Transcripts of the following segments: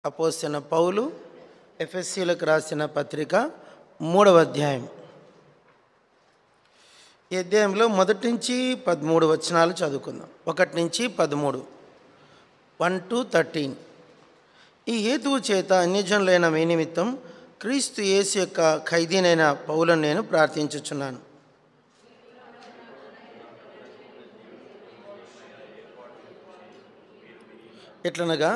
అపోస్తలుడైన పౌలు ఎఫెసీయులకు రాసిన పత్రిక 3వ అధ్యాయం. ఈ అధ్యాయంలో 1 నుంచి 13 వచనాలు చదువుకుందాం. 1 నుంచి 13, 1 to 13. ఈ హేతువు చేత అన్యజనులైన మీ నిమిత్తం క్రీస్తు యేసు యొక్క ఖైదీనైన పౌలను నేను ప్రార్థించుచున్నాను. ఎట్లనగా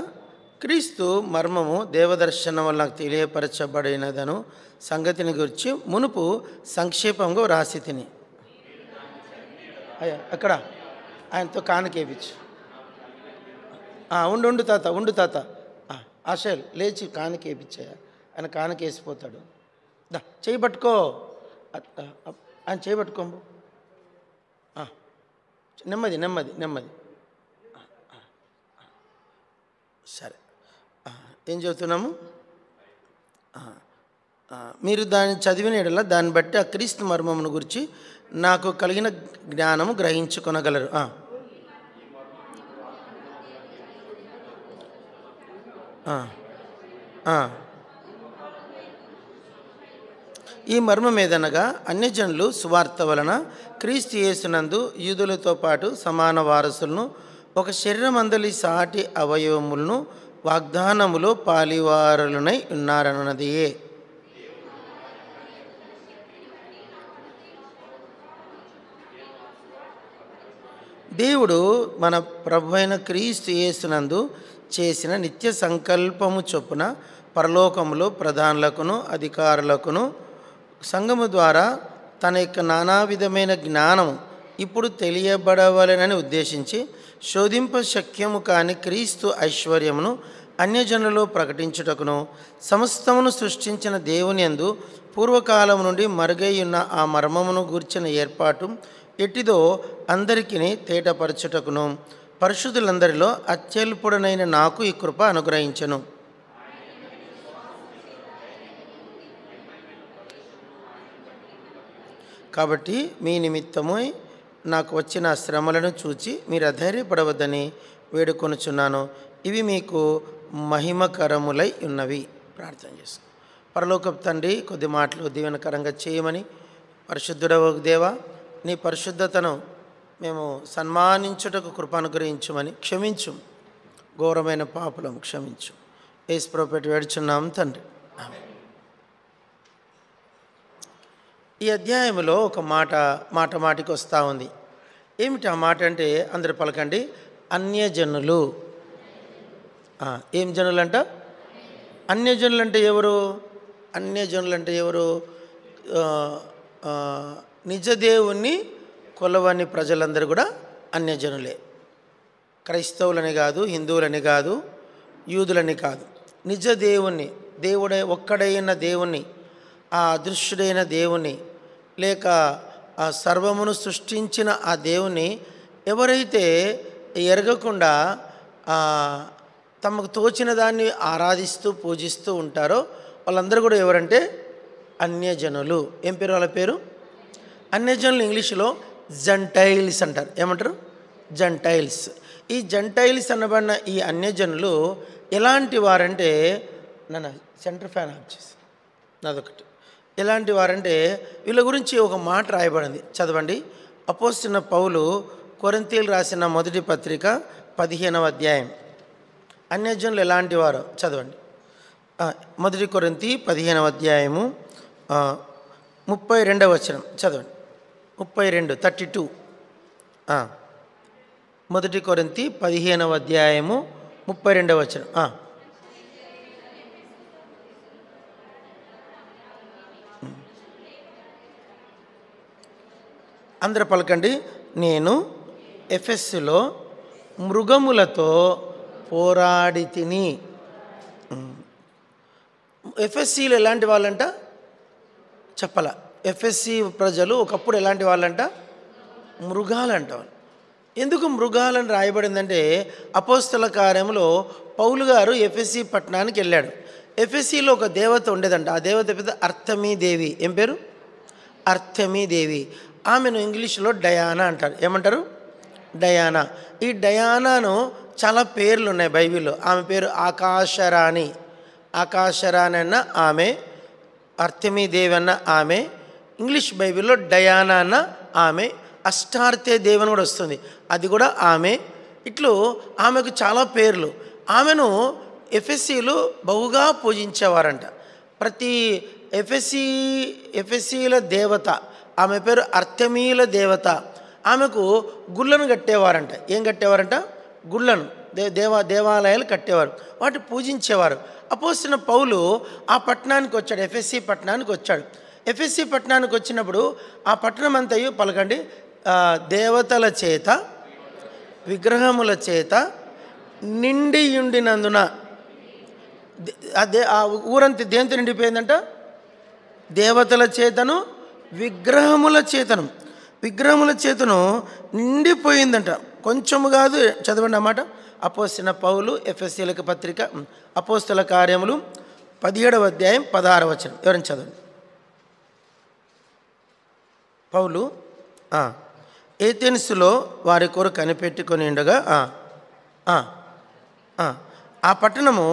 క్రీస్తు మర్మము దేవదర్శనం వల్ల నాకు తెలియపరచబడినదను సంగతిని గురించి మునుపు సంక్షేపంగా వ్రాసి తిని. అయ్యా అక్కడ ఆయనతో కానుకేపించు. ఉండు తాత ఆశలు లేచి కానుకేపించాయా, ఆయన కానుకేసిపోతాడు. చేయి పట్టుకో, ఆయన చేయి పట్టుకోంబు. నెమ్మది. సరే, ఏం చెబుతున్నాము? మీరు దాన్ని చదివిన యెడల దాన్ని బట్టి ఆ క్రీస్తు మర్మమును గురించి నాకు కలిగిన జ్ఞానము గ్రహించుకొనగలరు. ఈ మర్మం ఏదనగా అన్యజనులు సువార్త వలన క్రీస్తు యేసునందు యూదులతో పాటు సమాన వారసులను, ఒక శరీరమందలి సాటి అవయవములను వాగ్దానములో పాలివారులనై ఉన్నారన్నదియే. దేవుడు మన ప్రభువైన క్రీస్తు యేసునందు చేసిన నిత్య సంకల్పము చొప్పున పరలోకములో ప్రధానులకును అధికారులకును సంఘము ద్వారా తన యొక్క నానా విధమైన జ్ఞానము ఇప్పుడు తెలియబడవలెనని ఉద్దేశించి శోధింప శక్యము కాని క్రీస్తు ఐశ్వర్యమును అన్యజనులలో ప్రకటించుటకును, సమస్తమును సృష్టించిన దేవుని యందు పూర్వకాలం నుండి మరుగైయున్న ఆ మర్మమును గూర్చిన ఏర్పాటు ఎట్టిదో అందరికీ తేటపరచుటకును పరిశుద్ధులందరిలో అత్యల్పుడనైన నాకు ఈ కృప అనుగ్రహించెను. కాబట్టి మీ నిమిత్తమై నాకు వచ్చిన శ్రమలను చూచి మీరు అధైర్యపడవద్దని వేడుకొనుచున్నాను. ఇవి మీకు మహిమకరములై ఉన్నవి. ప్రార్థన చేస్తాను. పరలోకపు తండ్రి, కొద్ది మాటలు దీవెనకరంగా చేయమని, పరిశుద్ధుడవు దేవా, నీ పరిశుద్ధతను మేము సన్మానించుటకు కృప అనుగ్రహించమని, క్షమించు, ఘోరమైన పాపలను క్షమించు. యేసు ప్రభువు వేడుచున్నాం తండ్రి. ఈ అధ్యాయంలో ఒక మాటికి వస్తూ ఉంది. ఏమిటి ఆ మాట అంటే, అందరు పలకండి, అన్యజనులు. ఏం జనులంట? అన్యజనులు అంటే ఎవరు? అన్యజనులు అంటే ఎవరు? నిజదేవుణ్ణి కొలవని ప్రజలందరూ కూడా అన్యజనులే. క్రైస్తవులని కాదు, హిందువులని కాదు, యూదులని కాదు. నిజదేవుణ్ణి, ఒక్కడైన దేవుణ్ణి, ఆ అదృశ్యుడైన దేవుణ్ణి, లేక ఆ సర్వమును సృష్టించిన ఆ దేవుణ్ణి ఎవరైతే ఎరగకుండా తమకు తోచిన దాన్ని ఆరాధిస్తూ పూజిస్తూ ఉంటారో వాళ్ళందరూ కూడా ఎవరంటే అన్యజనులు. ఏం పేరు వాళ్ళ పేరు? అన్యజనులు ఇంగ్లీష్లో జెంటైల్స్ అంటారు. ఏమంటారు? జెంటైల్స్. ఈ జెంటైల్స్ అనబడిన ఈ అన్యజనులు ఎలాంటి వారంటే, నన్ను సెంటర్ ఫ్యాన్ ఆఫ్ చేసి నాదొకటి, ఎలాంటి వారంటే వీళ్ళ గురించి ఒక మాట రాయబడింది. చదవండి. అపోస్తలుడైన పౌలు కొరింథీయులకు రాసిన మొదటి పత్రిక 15వ అధ్యాయం. అన్యజనులు ఎలాంటి వారో చదవండి. 1 కొరింథీ 15వ అధ్యాయము 32వ వచనం చదవండి. 32 1 కొరింథీ 15వ అధ్యాయము 32వ వచనం. అందరూ పలకండి. నేను ఎఫెస్సులో మృగములతో పోరాడి తిని. ఎఫెస్సీలు ఎలాంటి వాళ్ళంట చెప్పాల. ఎఫెస్సీ ప్రజలు ఒకప్పుడు ఎలాంటి వాళ్ళంట? మృగాలంట. ఎందుకు మృగాలని రాయబడిందంటే, అపోస్తల కార్యములో పౌలు గారు ఎఫెస్సీ పట్టణానికి వెళ్ళాడు. ఎఫెస్సీలో ఒక దేవత ఉండేదంట. ఆ దేవత పేరు అర్తెమీదేవి. ఏం పేరు? అర్తెమీదేవి. ఆమెను ఇంగ్లీష్లో డయానా అంటారు. ఏమంటారు? డయానా. ఈ డయానాను చాలా పేర్లు ఉన్నాయి బైబిల్లో. ఆమె పేరు ఆకాశరాణి. ఆకాశరాణి అన్న ఆమె, అర్తెమీదేవి అన్న ఆమె, ఇంగ్లీష్ బైబిల్లో డయానా అన్న ఆమె, అష్టార్తే దేవని కూడా వస్తుంది, అది కూడా ఆమె. ఇట్లు ఆమెకు చాలా పేర్లు. ఆమెను ఎఫెసీలు బహుగా పూజించేవారంట. ప్రతి ఎఫెసీల దేవత ఆమె పేరు అర్తెమీల దేవత. ఆమెకు గుళ్ళను కట్టేవారంట. ఏం కట్టేవారంట? గుళ్ళను, దేవాలయాలు కట్టేవారు, వాటి పూజించేవారు. అపోస్తలుడైన పౌలు ఆ పట్టణానికి వచ్చాడు, ఎఫెసీ పట్టణానికి వచ్చాడు. ఎఫెసీ పట్టణానికి వచ్చినప్పుడు ఆ పట్టణం అంతయు పలకండి, దేవతల చేత విగ్రహముల చేత నిండియుండినందున. ఆ ఊరంతా దేంతో నిండిపోయిందంట? దేవతల చేతను విగ్రహముల చేతను నిండిపోయిందంట. కొంచెము కాదు, చదవండి అన్నమాట. అపోస్తలుడైన పౌలు ఎఫెసీలకు పత్రిక, అపోస్తల కార్యములు 17వ అధ్యాయం 16వ వచనం. ఎవరైనా చదవండి. పౌలు ఏథెన్సులో వారి కొరకు కనిపెట్టుకొని ఉండగా ఆ పట్టణము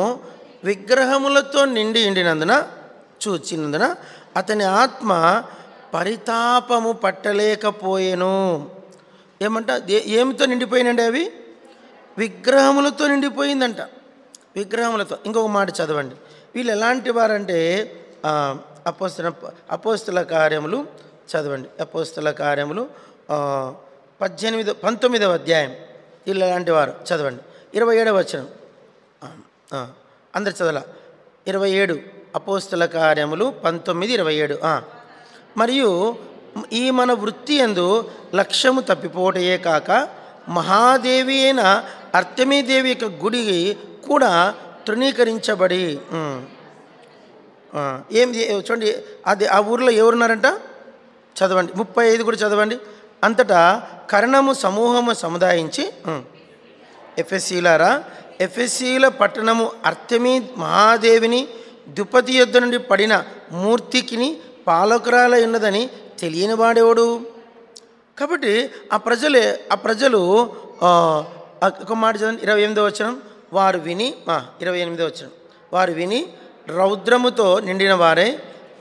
విగ్రహములతో నిండినందున చూచినందున అతని ఆత్మ పరితాపము పట్టలేకపోయేను. ఏమంట? ఏమితో నిండిపోయినండి అవి? విగ్రహములతో నిండిపోయిందంట. విగ్రహములతో. ఇంకొక మాట చదవండి. వీళ్ళు ఎలాంటి వారంటే అపోస్తల కార్యములు చదవండి. అపోస్తల కార్యములు 19వ అధ్యాయం. వీళ్ళు ఎలాంటి వారు? చదవండి. 27వ వచనం. అందరు చదవాల. 27 అపోస్తల కార్యములు 19:27. మరియు ఈ మన వృత్తి యందు లక్ష్యము తప్పిపోవటయే కాక మహాదేవి అయిన అర్తెమీదేవి యొక్క గుడి కూడా తృణీకరించబడి. చూడండి, అది ఆ ఊరిలో ఎవరున్నారంట? చదవండి. 35 కూడా చదవండి. అంతటా కర్ణము సమూహము సముదాయించి, ఎఫెసీలారా, ఎఫెసీల పట్టణము అర్తెమీ మహాదేవిని దుపతి యొద్ద నుండి పడిన మూర్తికిని పాలకురాల ఉన్నదని తెలియని వాడేవాడు. కాబట్టి ఆ ప్రజలు ఒక మాట చదవండి. 28వ వచనం. వారు విని 28వ వచనం. వారు విని రౌద్రముతో నిండిన వారే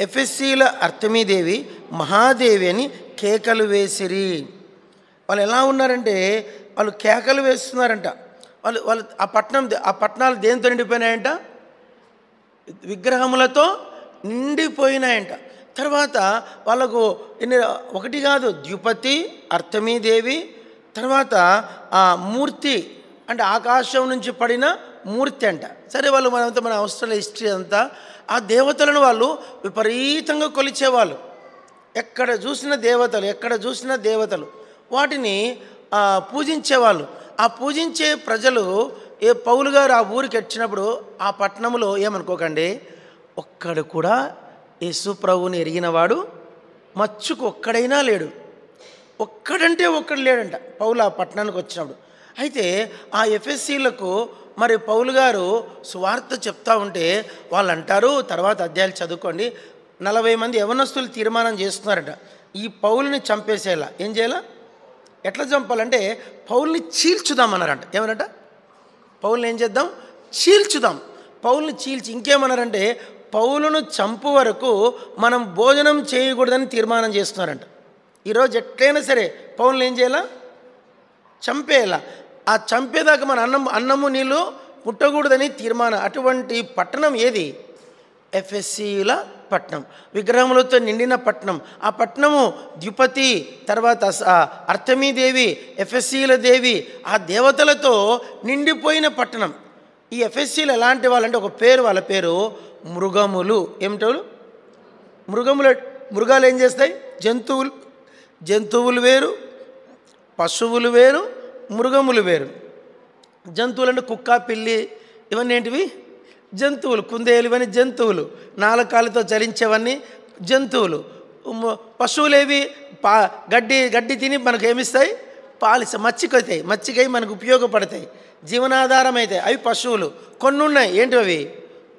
ఎఫెసీల అర్తెమీదేవి మహాదేవి అని కేకలు వేసిరి. వాళ్ళు ఎలా ఉన్నారంటే వాళ్ళు కేకలు వేస్తున్నారంట. వాళ్ళు ఆ పట్టణాలు దేంతో నిండిపోయినాయంట? విగ్రహములతో నిండిపోయినాయంట. తర్వాత వాళ్ళకు ఒకటి కాదు, ద్యుపతి, అర్తెమీదేవి, తర్వాత ఆ మూర్తి అంటే ఆకాశం నుంచి పడిన మూర్తి అంట. సరే, వాళ్ళు మన అవసరాల హిస్టరీ అంతా ఆ దేవతలను వాళ్ళు విపరీతంగా కొలిచేవాళ్ళు. ఎక్కడ చూసిన దేవతలు వాటిని పూజించేవాళ్ళు. ఆ పూజించే ప్రజలు పౌలు గారు ఆ ఊరికి వచ్చినప్పుడు ఆ పట్టణంలో ఏమనుకోకండి, ఒక్కడు కూడా యేసు ప్రభువుని ఎరిగినవాడు మచ్చుకు ఒక్కడైనా లేడు. ఒక్కడంటే ఒక్కడు లేడంట పౌలు ఆ పట్టణానికి వచ్చినప్పుడు. అయితే ఆ ఎఫెసీలకు మరి పౌలు గారు సువార్త చెప్తా ఉంటే వాళ్ళు అంటారు, తర్వాత అధ్యాయాలు చదువుకోండి, 40 మంది యవనస్తులు తీర్మానం చేస్తున్నారట ఈ పౌలుని చంపేసేలా. ఏం చేయాలా? ఎట్లా చంపాలంటే పౌల్ని చీల్చుదామన్నారంట. ఏమన్నట? పౌల్ని ఏం చేద్దాం? చీల్చుదాం. పౌల్ని చీల్చి ఇంకేమన్నారంటే పౌలును చంపు వరకు మనం భోజనం చేయకూడదని తీర్మానం చేస్తున్నారంట. ఈరోజు ఎట్లయినా సరే పౌల్ని ఏం చేయాలా? చంపేయాలా. ఆ చంపేదాకా మన అన్నము నీళ్ళు పుట్టకూడదని తీర్మానం. అటువంటి పట్టణం ఏది? ఎఫెసీల పట్టణం, విగ్రహములతో నిండిన పట్టణం. ఆ పట్టణము ద్యుపతి, తర్వాత అర్తెమీదేవి, ఎఫెసీల దేవి, ఆ దేవతలతో నిండిపోయిన పట్టణం. ఈ ఎఫెసీలు ఎలాంటి వాళ్ళంటే ఒక పేరు, వాళ్ళ పేరు మృగములు. ఏమిటో? మృగాలు ఏం చేస్తాయి? జంతువులు వేరు, పశువులు వేరు, మృగములు వేరు. జంతువులు అంటే కుక్క, పిల్లి, ఇవన్నీ ఏంటివి? జంతువులు. కుందేలు ఇవన్నీ జంతువులు. 4 కాళ్ళతో చలించేవన్నీ జంతువులు. పశువులేవి? గడ్డి తిని మనకు ఏమిస్తాయి? పాలిస్తాయి. మచ్చికై మనకు ఉపయోగపడతాయి, జీవనాధారం అవుతాయి. అవి పశువులు. కొన్ని ఉన్నాయి, ఏంటి అవి?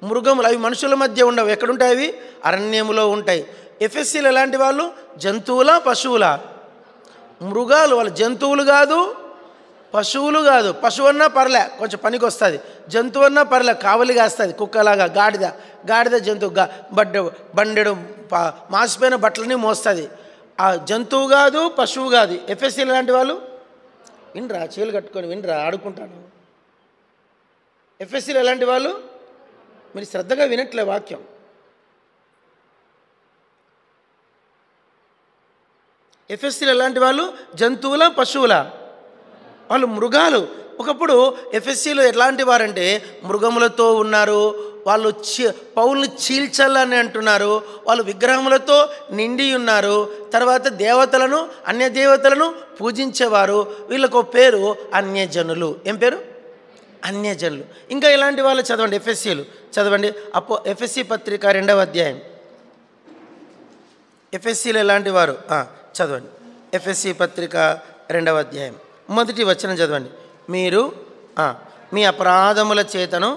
మృగములు. అవి మనుషుల మధ్య ఉండవు. ఎక్కడుంటాయి అవి? అరణ్యములో ఉంటాయి. ఎఫెసీలు ఎలాంటి వాళ్ళు? జంతువులా, పశువులా? మృగాలు. వాళ్ళు జంతువులు కాదు, పశువులు కాదు, పశువు అన్నా పర్లే కొంచెం పనికి వస్తుంది, జంతువు అన్నా పర్లే కావలిగా వస్తుంది, కుక్కలాగా, గాడిద జంతువు బండెడు మాసిపోయిన బట్టలని మోస్తుంది. ఆ జంతువు కాదు, పశువు కాదు. ఎఫ్ఎస్సీలు లాంటి వాళ్ళు వినరా, చేలు కట్టుకొని వినరా, ఆడుకుంటాను. ఎఫ్ఎస్సీలు ఎలాంటి వాళ్ళు? మీరు శ్రద్ధగా వినట్లే వాక్యం. ఎఫ్ఎస్సీలు ఎలాంటి వాళ్ళు? జంతువుల, పశువుల? వాళ్ళు మృగాలు. ఒకప్పుడు ఎఫ్ఎస్సీలు ఎలాంటి వారంటే మృగములతో ఉన్నారు. వాళ్ళు పౌల్ని చీల్చాలని అంటున్నారు. వాళ్ళు విగ్రహములతో నిండి ఉన్నారు. తర్వాత దేవతలను, అన్య దేవతలను పూజించేవారు. వీళ్ళకు పేరు అన్యజనులు. ఏం పేరు? అన్యజనులు. ఇంకా ఇలాంటి వాళ్ళు చదవండి, ఎఫ్ఎస్సీలు చదవండి. ఎఫ్ఎస్సీ పత్రిక 2వ అధ్యాయం. ఎఫ్ఎస్సీలు ఎలాంటి వారు చదవండి. ఎఫ్ఎస్సీ పత్రిక 2వ అధ్యాయం 1వ వచనం చదవండి. మీరు మీ అపరాధముల చేతను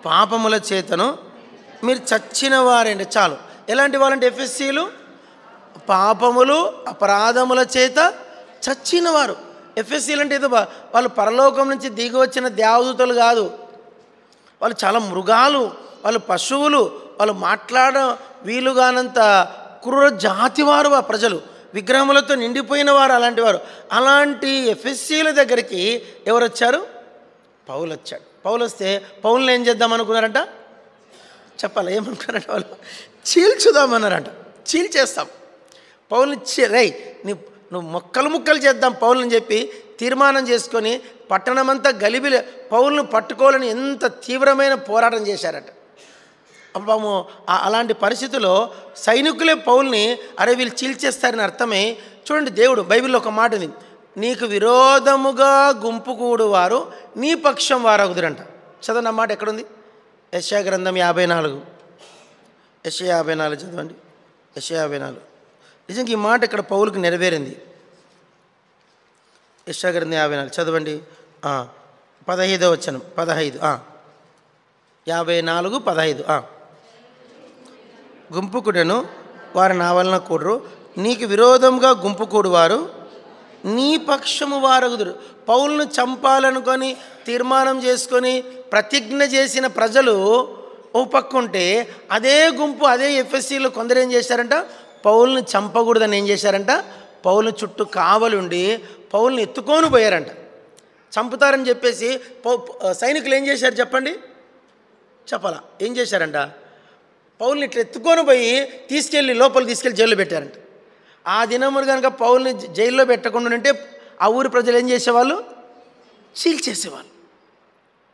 పాపముల చేతను మీరు చచ్చిన వారండి. చాలు. ఎలాంటి వాళ్ళంటే ఎఫ్ఎస్సీలు? పాపములు అపరాధముల చేత చచ్చిన వారు. ఎఫ్ఎస్సీలు అంటే ఏదో వాళ్ళు పరలోకం నుంచి దిగి వచ్చిన దేవదూతలు కాదు. వాళ్ళు చాలా మృగాలు, వాళ్ళు పశువులు, వాళ్ళు మాట్లాడ వీలుగానంత క్రూర జాతివారు. ఆ ప్రజలు విగ్రహములతో నిండిపోయిన వారు, అలాంటి వారు. అలాంటి ఎఫ్ఎస్సీల దగ్గరికి ఎవరు వచ్చారు? పౌలు వచ్చాడు. పౌలు వస్తే పౌల్ని ఏం చేద్దాం అనుకున్నారంట? చెప్పాలి, ఏమనుకున్నారంట? వాళ్ళు చీల్చుదామన్నారంట. చీల్చేస్తాం పౌల్ని. నువ్వు ముక్కలు చేద్దాం పౌల్ని చెప్పి తీర్మానం చేసుకొని పట్టణమంతా గలిబిలి పౌల్ని పట్టుకోవాలని ఎంత తీవ్రమైన పోరాటం చేశారట. పాపము అలాంటి పరిస్థితుల్లో సైనికులే పౌల్ని అరే వీళ్ళు చీల్చేస్తారని అర్థమై చూడండి. దేవుడు బైబిల్లో ఒక మాట ఉంది, నీకు విరోధముగా గుంపు కూడువారు నీ పక్షం వారగుదురంట. చదవండి, అన్నమాట ఎక్కడుంది? యెషయా గ్రంథం 54. యెషయా 54 చదవండి. యెషయా 54. నిజంగా ఈ మాట ఇక్కడ పౌలుకి నెరవేరింది. యెషయా గ్రంథం 54 చదవండి. 15వ వచనం. 15 54:15. గుంపు కూడెను వారు నా వలన కూడరు, నీకు విరోధంగా గుంపు కూడువారు నీ పక్షము వారగుదురు. పౌలును చంపాలనుకొని తీర్మానం చేసుకొని ప్రతిజ్ఞ చేసిన ప్రజలు ఓ పక్కుంటే, అదే గుంపు అదే ఎఫ్ఎస్సీలో కొందరు ఏం చేశారంట? పౌలుని చంపకూడదని ఏం చేశారంట? పౌలుని చుట్టూ కావలుండి పౌలుని ఎత్తుకొని పోయారంట. చంపుతారని చెప్పేసి సైనికులు ఏం చేశారు చెప్పండి? చెప్పాలా ఏం చేశారంట? పౌల్ని ఇట్లా ఎత్తుకొని పోయి లోపలికి తీసుకెళ్ళి జైల్లో పెట్టారంట. ఆ దినములు కనుక పౌల్ని జైల్లో పెట్టకుండా ఉంటే ఆ ఊరి ప్రజలు ఏం చేసేవాళ్ళు? చీల్చేసేవాళ్ళు.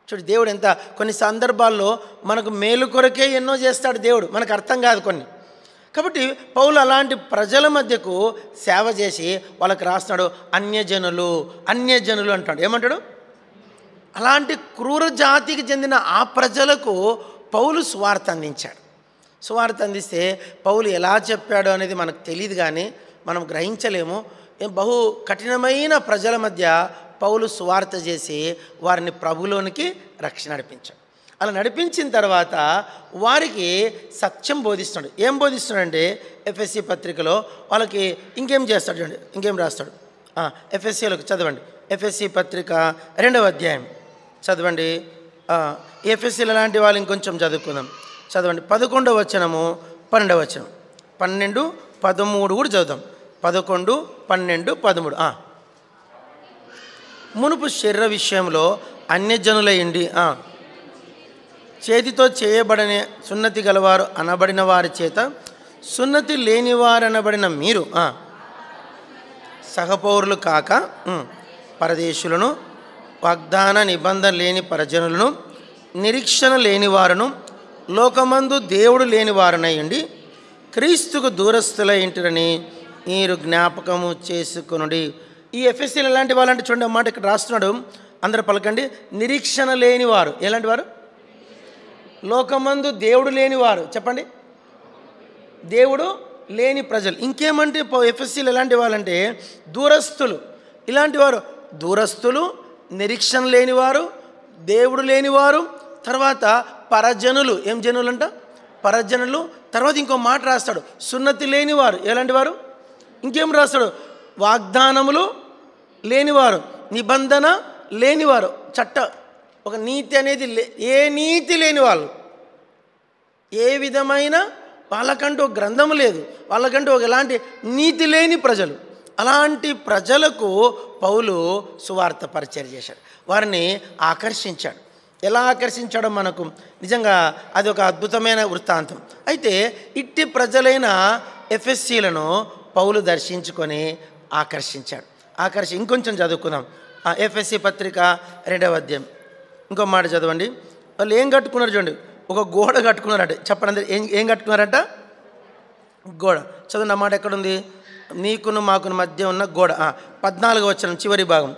చూడు దేవుడు ఎంత కొన్ని సందర్భాల్లో మనకు మేలు కొరకే ఎన్నో చేస్తాడు దేవుడు, మనకు అర్థం కాదు కొన్ని. కాబట్టి పౌలు అలాంటి ప్రజల మధ్యకు సేవ చేసి వాళ్ళకి రాస్తున్నాడు అన్యజనులు అంటాడు. ఏమంటాడు? అలాంటి క్రూర జాతికి చెందిన ఆ ప్రజలకు పౌలు సువార్త అందించాడు. సువార్త అందిస్తే పౌలు ఎలా చెప్పాడు అనేది మనకు తెలియదు, కానీ మనం గ్రహించలేము. బహు కఠినమైన ప్రజల మధ్య పౌలు సువార్త చేసి వారిని ప్రభులోనికి రక్షణ నడిపించాడు. అలా నడిపించిన తర్వాత వారికి సత్యం బోధిస్తున్నాడు. ఏం బోధిస్తున్నాడంటే ఎఫ్ఎస్సీ పత్రికలో వాళ్ళకి ఇంకేం చేస్తాడు చూడండి, ఇంకేం రాస్తాడు. ఎఫ్ఎస్సీలకు చదవండి. ఎఫ్ఎస్సీ పత్రిక 2వ అధ్యాయం చదవండి. ఎఫ్ఎస్సీలు లాంటి వాళ్ళు ఇంకొంచెం చదువుకుందాం. చదవండి 11వ వచనము 12వ వచనం. 12, 13 కూడా చదువుదాం. 11, 12, 13. మునుపు శరీర విషయంలో అన్యజనులయ్యండి, చేతితో చేయబడని సున్నతి గలవారు అనబడిన వారి చేత సున్నతి లేనివారు అనబడిన మీరు సహపౌరులు కాక పరదేశులను, వాగ్దాన నిబంధన లేని పరజనులను, నిరీక్షణ లేనివారును, లోకమందు దేవుడు లేని వారునయ్యండి క్రీస్తుకు దూరస్తుల ఇంటిరని మీరు జ్ఞాపకము చేసుకొనుడి. ఈ ఎఫ్ఎస్సీలు ఎలాంటి వాళ్ళంటే చూడండి, అన్నమాట ఇక్కడ రాస్తున్నాడు. అందరూ పలకండి. నిరీక్షణ లేనివారు. ఎలాంటి వారు? లోకమందు దేవుడు లేనివారు. చెప్పండి. దేవుడు లేని ప్రజలు. ఇంకేమంటే ఎఫ్ఎస్సీలు ఎలాంటి వాళ్ళంటే దూరస్తులు. ఇలాంటి వారు దూరస్తులు, నిరీక్షణ లేనివారు, దేవుడు లేనివారు, తర్వాత పరజనులు. ఏం జనులు అంట? పరజనులు. తర్వాత ఇంకో మాట రాస్తాడు, సున్నతి లేనివారు. ఎలాంటి వారు? ఇంకేం రాస్తాడు? వాగ్దానములు లేనివారు. నిబంధన లేనివారు, ఒక నీతి అనేది ఏ నీతి లేని వాళ్ళు, ఏ విధమైన వాళ్ళకంటూ ఒక గ్రంథము లేదు, వాళ్ళకంటూ ఒక ఎలాంటి నీతి లేని ప్రజలు, అలాంటి ప్రజలకు పౌలు సువార్త పరిచయం చేశాడు, వారిని ఆకర్షించాడు. ఎలా ఆకర్షించాడో మనకు నిజంగా అది ఒక అద్భుతమైన వృత్తాంతం. అయితే ఇట్టి ప్రజలైన ఎఫెసీలను పౌలు దర్శించుకొని ఆకర్షించాడు. ఇంకొంచెం చదువుకుందాం. ఎఫెసీ పత్రిక 2వ అధ్యాయం ఇంకో మాట చదవండి. వాళ్ళు ఏం కట్టుకున్నారు చూడండి, ఒక గోడ కట్టుకున్నారట. చెప్పండి, ఏం కట్టుకున్నారట? గోడ. చదవండి, ఆ మాట ఎక్కడుంది? నీకును మాకును మధ్య ఉన్న గోడ. 14వ వచనం చివరి భాగం.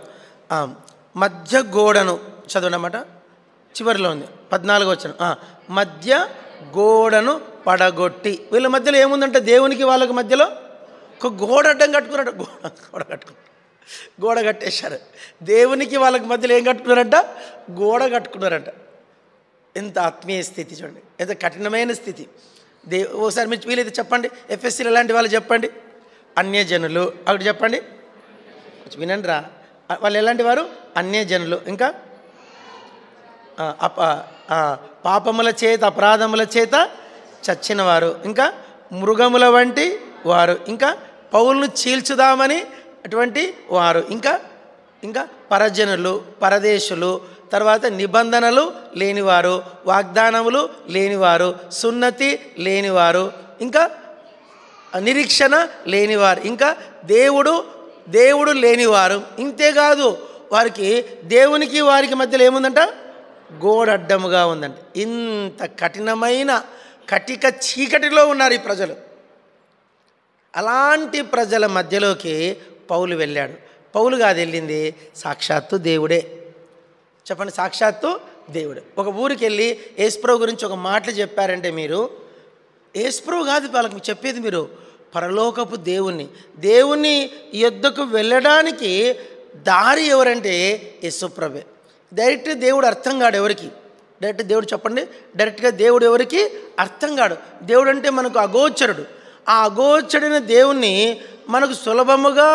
మధ్య గోడను చదవండి అన్నమాట, చివరిలో ఉంది 14వ వచనం. మధ్య గోడను పడగొట్టి. వీళ్ళ మధ్యలో ఏముందంటే దేవునికి వాళ్ళకి మధ్యలో ఒక గోడ అడ్డం కట్టుకున్నాడు. గోడ కట్టేశారు. దేవునికి వాళ్ళకి మధ్యలో ఏం కట్టుకున్నారంట? గోడ కట్టుకున్నారంట. ఎంత ఆత్మీయ స్థితి చూడండి, ఎంత కఠినమైన స్థితి. ఓసారి మీరు వీలైతే చెప్పండి, ఎఫ్ఎస్సీలు ఎలాంటి వాళ్ళు చెప్పండి? అన్యజనులు. అక్కడ చెప్పండి, వినండి రా. వాళ్ళు ఎలాంటి వారు? అన్యజనులు. ఇంకా పాపముల చేత, అపరాధముల చేత చచ్చినవారు, ఇంకా మృగముల వంటి వారు, ఇంకా పౌలను చీల్చుదామని అటువంటి వారు, ఇంకా పరజనులు, పరదేశులు, తర్వాత నిబంధనలు లేనివారు, వాగ్దానములు లేనివారు, సున్నతి లేనివారు, ఇంకా నిరీక్షణ లేనివారు, ఇంకా దేవుడు లేనివారు. ఇంతేకాదు, వారికి దేవునికి వారికి మధ్యలో ఏముందంట? గోడ అడ్డముగా ఉందంట. ఇంత కఠినమైన కటిక చీకటిలో ఉన్నారు ఈ ప్రజలు. అలాంటి ప్రజల మధ్యలోకి పౌలు వెళ్ళాడు. పౌలు కాదు వెళ్ళింది, సాక్షాత్తు దేవుడే. చెప్పండి, సాక్షాత్తు దేవుడే. ఒక ఊరికి వెళ్ళి యేసుప్రభు గురించి ఒక మాటలు చెప్పారంటే మీరు, యేసుప్రభు కాదు వాళ్ళకి చెప్పేది, మీరు పరలోకపు దేవుని యొద్దకు వెళ్ళడానికి దారి ఎవరంటే యేసుప్రభే. డైరెక్ట్ దేవుడు అర్థం కాడు ఎవరికి. డైరెక్ట్ దేవుడు చెప్పండి, డైరెక్ట్గా దేవుడు ఎవరికి అర్థం కాడు. దేవుడు అంటే మనకు అగోచరుడు. ఆ అగోచరుడైన దేవుణ్ణి మనకు సులభముగా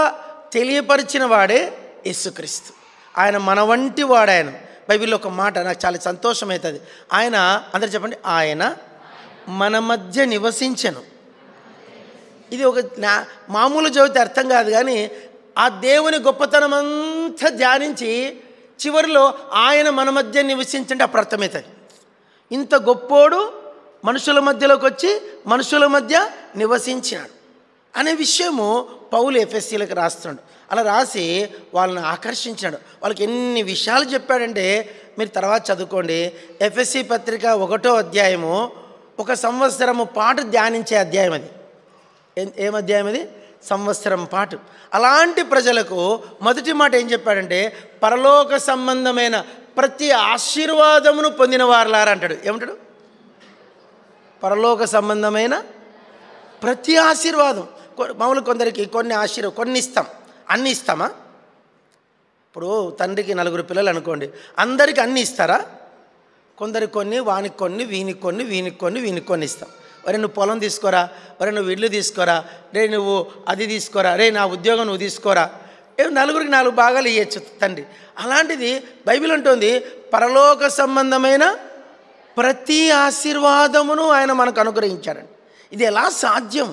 తెలియపరిచిన వాడే యేసుక్రీస్తు. ఆయన మన వంటి వాడు. ఆయన బైబిల్లో ఒక మాట నాకు చాలా సంతోషం అవుతుంది. ఆయన, అందరు చెప్పండి, ఆయన మన మధ్య నివసించెను. ఇది ఒక మామూలు చదివితే అర్థం కాదు, కానీ ఆ దేవుని గొప్పతనం అంతా ధ్యానించి చివరిలో ఆయన మన మధ్య నివసించంటే అప్పుడు అర్థమవుతుంది. ఇంత గొప్పోడు మనుషుల మధ్యలోకి వచ్చి మనుషుల మధ్య నివసించినాడు అనే విషయము పౌలు ఎఫెసీలకు రాస్తున్నాడు. అలా రాసి వాళ్ళని ఆకర్షించాడు. వాళ్ళకి ఎన్ని విషయాలు చెప్పాడంటే మీరు తర్వాత చదువుకోండి. ఎఫెసీ పత్రిక 1వ అధ్యాయము 1 సంవత్సరము పాటు ధ్యానించే అధ్యాయం అది. ఏం అధ్యాయం అది? సంవత్సరం పాటు. అలాంటి ప్రజలకు మొదటి మాట ఏం చెప్పాడంటే, పరలోక సంబంధమైన ప్రతి ఆశీర్వాదమును పొందిన వారులారా అంటాడు. ఏమంటాడు? పరలోక సంబంధమైన ప్రతి ఆశీర్వాదం. మామూలు కొందరికి కొన్ని ఇస్తాం, అన్నీ ఇస్తామా? ఇప్పుడు తండ్రికి 4 పిల్లలు అనుకోండి, అందరికీ అన్నీ ఇస్తారా? కొందరికి కొన్ని, వానికి కొన్ని, వీనికి కొన్ని, వీనికి కొన్ని, వీనికి కొన్ని ఇస్తాం. ఒరే నువ్వు పొలం తీసుకోరా, ఒరే నువ్వు ఇల్లు తీసుకోరా, రే నువ్వు అది తీసుకోరా, రే నా ఉద్యోగం నువ్వు తీసుకోరా. నలుగురికి 4 భాగాలు ఇవ్వచ్చు తండ్రి. అలాంటిది బైబిల్ ఉంటుంది, పరలోక సంబంధమైన ప్రతి ఆశీర్వాదమును ఆయన మనకు అనుగ్రహించాడండి. ఇది ఎలా సాధ్యం?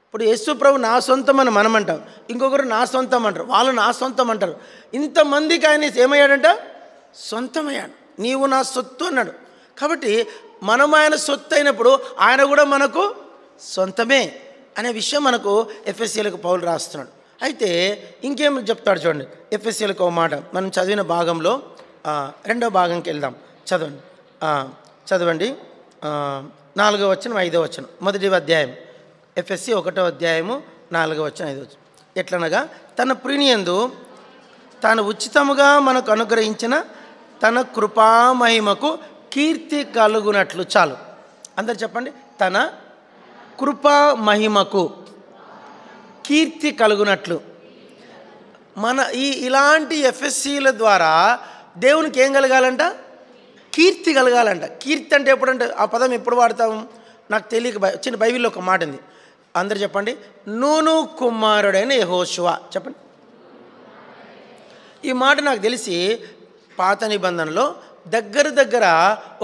ఇప్పుడు యేసు ప్రభు నా సొంతం అని మనం అంటాం, ఇంకొకరు నా సొంతం అంటారు, వాళ్ళు నా సొంతం అంటారు. ఇంతమందికి ఆయన ఏమయ్యాడంట? సొంతమయ్యాడు. నీవు నా సొత్తు అన్నాడు. కాబట్టి మనం ఆయన సొత్తు అయినప్పుడు ఆయన కూడా మనకు సొంతమే అనే విషయం మనకు ఎఫెసీలకు పౌలు రాస్తున్నాడు. అయితే ఇంకేం చెప్తాడు చూడండి. ఎఫెసీలకు ఒక మాట మనం చదివిన భాగంలో 2వ భాగంకి వెళ్దాం. చదవండి 4వ వచనం 5వ వచనం. మొదటి అధ్యాయం ఎఫెసీ 1వ అధ్యాయము 4వ వచనం 5వ వచనం. ఎట్లనగా తన ప్రియనియందు తాను ఉచితముగా మనకు అనుగ్రహించిన తన కృపామహిమకు కీర్తి కలుగునట్లు. చాలు, అందరు చెప్పండి, తన కృపా మహిమకు కీర్తి కలుగునట్లు. మన ఇలాంటి ఎఫ్ఎస్సీల ద్వారా దేవునికి ఏం కలగాలంట? కీర్తి కలగాలంట. కీర్తి అంటే ఎప్పుడంటే ఆ పదం ఎప్పుడు వాడతాము నాకు తెలియక చిన్న బైబిల్లో ఒక మాట ఉంది. అందరు చెప్పండి, నూను కుమారుడైన యెహోషువ. చెప్పండి, ఈ మాట నాకు తెలిసి పాత నిబంధనలో దగ్గర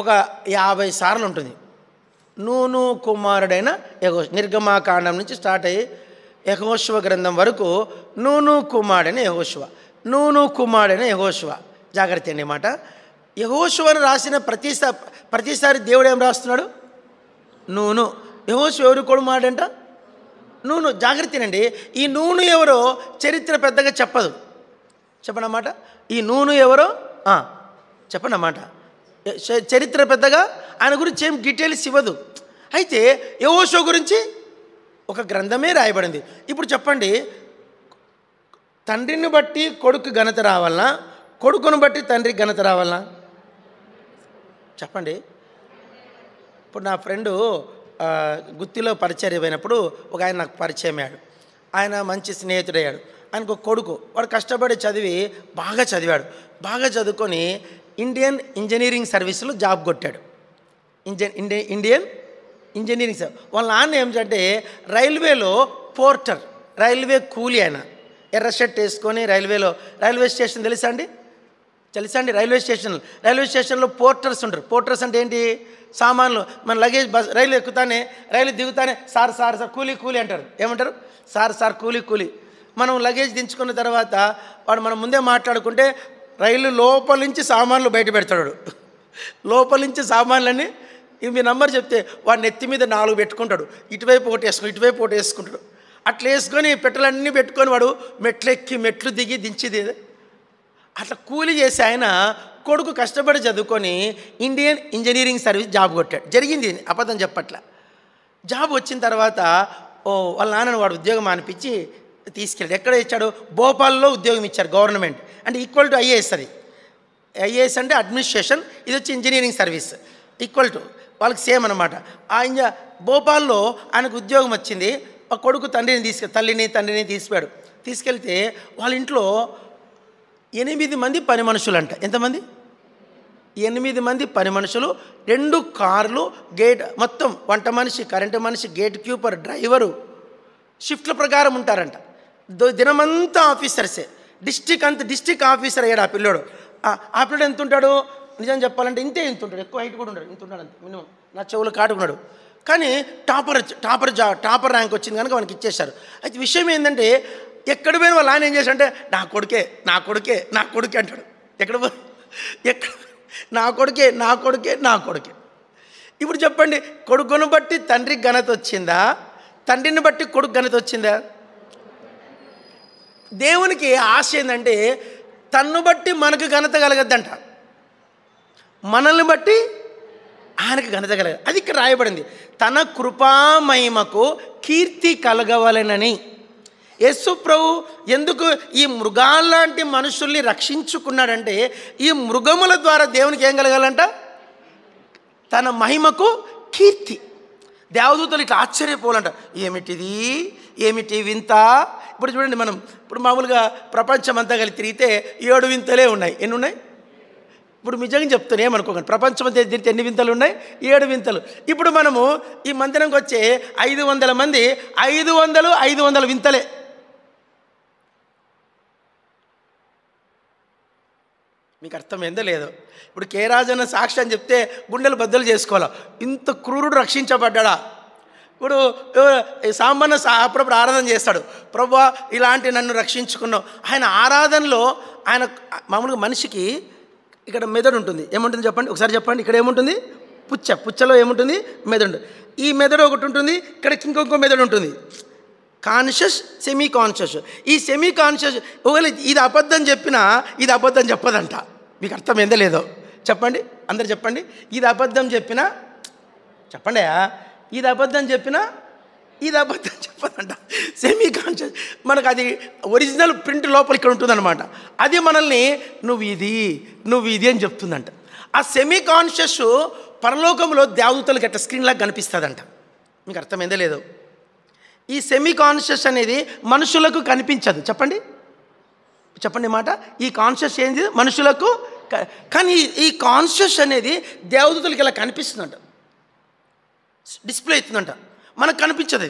ఒక 50 సార్లు ఉంటుంది. నూను కుమారుడైన నిర్గమాకాండం నుంచి స్టార్ట్ అయ్యి యెహోషువ గ్రంథం వరకు నూను కుమారుడైన యెహోషువ, నూను కుమారుడైన యెహోషువ. జాగ్రత్త అండి మాట. యెహోషువను రాసిన ప్రతిసారి దేవుడు ఏం రాస్తున్నాడు? నూను. యెహోషువ ఎవరు కుమారుడంట? నూను. జాగ్రత్తనండి. ఈ నూను ఎవరో చరిత్ర పెద్దగా చెప్పదు. చెప్పనమాట. ఈ నూను ఎవరో చెప్పనమాట. చరిత్ర పెద్దగా ఆయన గురించి ఏం డీటెయిల్స్ ఇవ్వదు. అయితే యెహోషువ గురించి ఒక గ్రంథమే రాయబడింది. ఇప్పుడు చెప్పండి, తండ్రిని బట్టి కొడుకు ఘనత రావాలనా, కొడుకును బట్టి తండ్రికి ఘనత రావాలనా? చెప్పండి. ఇప్పుడు నా ఫ్రెండు గుత్తిలో పరిచయం అయినప్పుడు ఒక ఆయన నాకు పరిచయం అయ్యాడు. ఆయన మంచి స్నేహితుడయ్యాడు. ఆయనకు ఒక కొడుకు, వాడు కష్టపడి చదివి బాగా చదివాడు. బాగా చదువుకొని ఇండియన్ ఇంజనీరింగ్ సర్వీస్లో జాబ్ కొట్టాడు. Indian engineering service. వాళ్ళ నాన్న ఏమిటంటే రైల్వేలో పోర్టర్, రైల్వే కూలీ. ఆయన ఎర్ర షర్ట్ వేసుకొని రైల్వే స్టేషన్ తెలుసా అండి? రైల్వే స్టేషన్లో పోర్టర్స్ ఉంటారు. పోర్టర్స్ అంటే ఏంటి? సామాన్లు మన లగేజ్ రైలు ఎక్కుతానే రైలు దిగుతానే సార్ కూలీ అంటారు. ఏమంటారు? సార్ కూలీ. మనం లగేజ్ దించుకున్న తర్వాత వాడు మనం ముందే మాట్లాడుకుంటే రైలు లోపల నుంచి సామాన్లు బయట పెడతాడు. లోపల నుంచి సామాన్లన్నీ మీ నంబర్ చెప్తే వాడు నెత్తి మీద 4 పెట్టుకుంటాడు. ఇటువైపు ఒకటి వేసుకుంటాడు. అట్లా వేసుకొని పెట్టెలన్నీ పెట్టుకొని వాడు మెట్లు దిగి దించిది. అట్లా కూలీ చేసి ఆయన కొడుకు కష్టపడి చదువుకొని ఇండియన్ ఇంజనీరింగ్ సర్వీస్ జాబ్ కొట్టాడు. జరిగింది, అబద్ధం చెప్పట్ల. జాబ్ వచ్చిన తర్వాత వాళ్ళ నాన్నను వాడు ఉద్యోగం అనిపించి తీసుకెళ్ళాడు. ఎక్కడ ఇచ్చాడు? భోపాల్లో ఉద్యోగం ఇచ్చారు గవర్నమెంట్. అంటే ఈక్వల్ టు ఐఏఎస్. అది ఐఏఎస్ అంటే అడ్మినిస్ట్రేషన్, ఇది వచ్చి ఇంజనీరింగ్ సర్వీస్. ఈక్వల్ టు వాళ్ళకి సేమ్ అనమాట. భోపాల్లో ఆయనకు ఉద్యోగం వచ్చింది. ఆ కొడుకు తల్లిని తండ్రిని తీసుకెళ్తే వాళ్ళ ఇంట్లో 8 మంది పని మనుషులు అంట. ఎంతమంది? 8 మంది పని మనుషులు, 2 కార్లు, గేట్ మొత్తం, వంట మనిషి, కరెంటు మనిషి, గేట్ కీపర్, డ్రైవరు, షిఫ్ట్ల ప్రకారం ఉంటారంట. దినమంతా ఆఫీసర్సే. డిస్టిక్ ఆఫీసర్ అయ్యాడు ఆ పిల్లోడు. ఆ పిల్లడు ఎంత ఉంటాడు? నిజం చెప్పాలంటే ఇంత ఉంటాడు. ఎక్కువ హైట్ కూడా ఉంటాడు. ఇంత ఉంటాడు అంతే మినిమం. నా చెవులు కాటుకున్నాడు. కానీ టాపర్ ర్యాంక్ వచ్చింది కనుక వానికి ఇచ్చేశారు. అయితే విషయం ఏంటంటే ఎక్కడ పోయిన వాళ్ళు ఆయన ఏం చేశాడంటే నా కొడుకే అంటాడు. ఎక్కడ నా కొడుకే. ఇప్పుడు చెప్పండి, కొడుకును బట్టి తండ్రికి ఘనత వచ్చిందా? తండ్రిని బట్టి కొడుకు ఘనత వచ్చిందా? దేవునికి ఆశ ఏంటంటే తన్ను బట్టి మనకు ఘనత కలగద్దంట, మనల్ని బట్టి ఆయనకు ఘనత కలగదు. అది ఇక్కడ రాయబడింది. తన కృపామహిమకు కీర్తి కలగవలెనని. యేసు ప్రభు ఎందుకు ఈ మృగాల్లాంటి మనుషుల్ని రక్షించుకున్నాడంటే ఈ మృగముల ద్వారా దేవునికి ఏం కలగాలంట? తన మహిమకు కీర్తి. దేవదూతలు ఇట్లా ఆశ్చర్యపోవాలంట. ఏమిటి వింత? ఇప్పుడు చూడండి, మనం ఇప్పుడు మామూలుగా ప్రపంచం అంతా కలిసి తిరిగితే 7 వింతలే ఉన్నాయి. ఎన్ని ఉన్నాయి? ఇప్పుడు నిజంగా చెప్తాను, ఏమనుకోకండి. ప్రపంచం అంతా తిరిగితే ఎన్ని వింతలు ఉన్నాయి? 7 వింతలు. ఇప్పుడు మనము ఈ మందిరంకి వచ్చే 500 మంది 500 వింతలే. మీకు అర్థమైందో లేదో? ఇప్పుడు కే రాజన్న సాక్షి అని చెప్తే గుండెలు బద్దలు చేసుకోవాలా. ఇంత క్రూరుడు రక్షించబడ్డా? ఇప్పుడు సామాన్య అప్పుడప్పుడు ఆరాధన చేస్తాడు, ప్రభువా ఇలాంటి నన్ను రక్షించుకున్నావు. ఆయన ఆరాధనలో ఆయన మామూలుగా మనిషికి ఇక్కడ మెదడు ఉంటుంది. ఏముంటుంది చెప్పండి ఒకసారి చెప్పండి. ఇక్కడ ఏముంటుంది? పుచ్చలో ఏముంటుంది? మెదడు. ఈ మెదడు ఒకటి ఉంటుంది, ఇక్కడ ఇంకొక మెదడు ఉంటుంది. Conscious, semi conscious. ఈ సెమీ కాన్షియస్ ఒకవేళ ఇది అబద్ధం చెప్పినా ఇది అబద్ధం చెప్పదంట. మీకు అర్థమైందో లేదో చెప్పండి, అందరు చెప్పండి. ఇది అబద్ధం చెప్పినా చెప్పండి, ఇది అబద్ధం చెప్పినా ఇది అబద్ధం చెప్పదంట. సెమీ కాన్షియస్ మనకు అది ఒరిజినల్ ప్రింట్ లోపల ఇక్కడ ఉంటుందన్నమాట. అది మనల్ని నువ్వు ఇది అని చెప్తుందంట. ఆ సెమీ కాన్షియస్ పరలోకంలో దేవదూతలకు ఎట్లా స్క్రీన్ లాగా కనిపిస్తుందంట. మీకు అర్థమైందో లేదో? ఈ సెమీ కాన్షియస్ అనేది మనుషులకు కనిపించదు. చెప్పండి మాట. ఈ కాన్షియస్ ఏంది? మనుషులకు. కానీ ఈ కాన్షియస్ అనేది దేవదూతలకు ఇలా కనిపిస్తుందంట, డిస్ప్లే అవుతుందంట, మనకు కనిపించదు.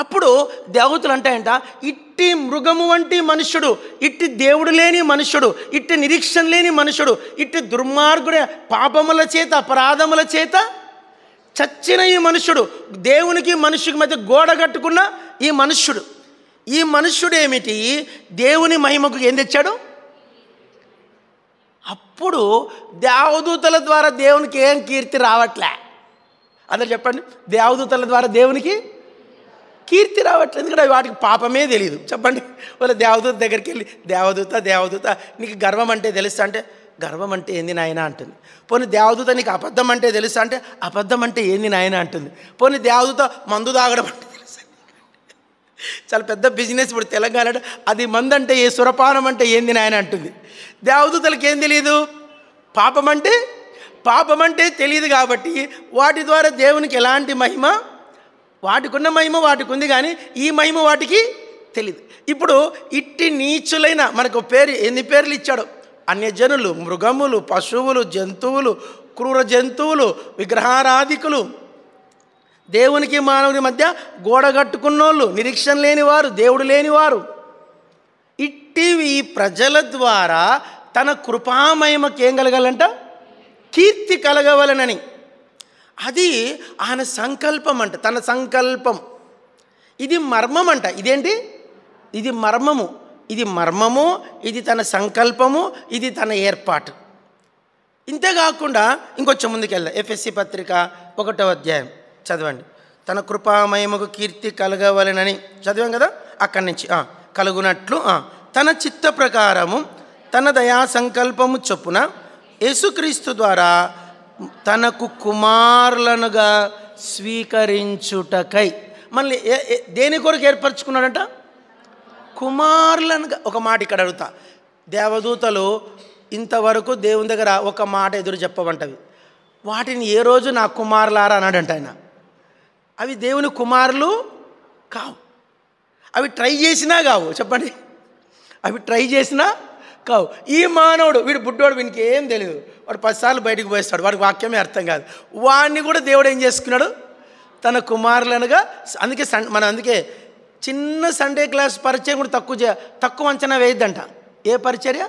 అప్పుడు దేవతలు అంటాయంట, ఇట్టి మృగము వంటి మనుష్యుడు, ఇట్టి దేవుడు లేని మనుష్యుడు, ఇట్టి నిరీక్షణ లేని మనుష్యుడు, ఇట్టి దుర్మార్గుడే, పాపముల చేత అపరాధముల చేత చచ్చిన ఈ మనుష్యుడు, దేవునికి మనుష్యుకి మధ్య గోడ కట్టుకున్న ఈ మనుష్యుడు ఏమిటి, దేవుని మహిమకు ఏం తెచ్చాడు? అప్పుడు దేవదూతల ద్వారా దేవునికి ఏం కీర్తి రావట్లే? అందరు చెప్పండి, దేవదూతల ద్వారా దేవునికి కీర్తి రావట్లేదు. ఎందుకంటే వాటికి పాపమే తెలియదు. చెప్పండి, వాళ్ళ దేవదూత దగ్గరికి వెళ్ళి, దేవదూత నీకు గర్వం అంటే తెలుసా అంటే, గర్వం అంటే ఏంది నాయన అంటుంది. పోనీ దేవదూత నీకు అబద్ధం అంటే తెలుసా అంటే, అబద్ధం అంటే ఏంది నాయన అంటుంది. పోనీ దేవదూత మందు తాగడం అంటే తెలుసా? చాలా పెద్ద బిజినెస్ ఇప్పుడు తెలంగాణలో. అది మందు అంటే ఏ, సురపానం అంటే ఏంది నాయన అంటుంది. దేవదూతలకు ఏం తెలియదు, పాపం అంటే తెలియదు. కాబట్టి వాటి ద్వారా దేవునికి ఎలాంటి మహిమ, వాటికి ఉన్న మహిమ వాటికి ఉంది, కానీ ఈ మహిమ వాటికి తెలియదు. ఇప్పుడు ఇట్టి నీచులైన, మనకు పేరు, ఎన్ని పేర్లు ఇచ్చాడు? అన్యజనులు, మృగములు, పశువులు, జంతువులు, క్రూర జంతువులు, విగ్రహారాధికులు, దేవునికి మానవుని మధ్య గోడగట్టుకున్నోళ్ళు, నిరీక్షణ లేనివారు, దేవుడు లేనివారు, ఇట్టివి ప్రజల ద్వారా తన కృపామహిమకి ఏం కలగాలంట? కీర్తి కలగవలనని. అది ఆయన సంకల్పం అంట, తన సంకల్పం. ఇది మర్మం అంట. ఇదేంటి? ఇది మర్మము. ఇది తన సంకల్పము, ఇది తన ఏర్పాటు. ఇంతేకాకుండా ఇంకొంచెం ముందుకెళ్దాం. ఎఫ్ఎస్సి పత్రిక 1వ అధ్యాయం చదవండి. తన కృపామహిమకు కీర్తి కలగవలనని చదివాం కదా, అక్కడి నుంచి కలుగునట్లు తన చిత్త ప్రకారము తన దయా సంకల్పము చొప్పున యేసుక్రీస్తు ద్వారా తనకు కుమారులనుగా స్వీకరించుటకై. మళ్ళీ దేని కొరకు ఏర్పరచుకున్నాడంట? కుమారులనుగా. ఒక మాట ఇక్కడ అడుగుతా, దేవదూతలు ఇంతవరకు దేవుని దగ్గర ఒక మాట ఎదురు చెప్పవంటవి. వాటిని ఏ రోజు నా కుమారులారా అన్నాడంట ఆయన. అవి దేవుని కుమారులు కావు. అవి ట్రై చేసినా కావు. చెప్పండి, అవి ట్రై చేసినా కావు. ఈ మానవుడు, వీడు బుడ్డోడు, వీనికి ఏం తెలియదు. వాడు 10 సార్లు బయటకు పోయిస్తాడు, వాడికి వాక్యమే అర్థం కాదు. వాడిని కూడా దేవుడు ఏం చేసుకున్నాడు? తన కుమారులనుగా. అందుకే చిన్న సండే క్లాస్ పరిచయం కూడా తక్కువ అంచనా వేయద్దంట. ఏ పరిచర్య?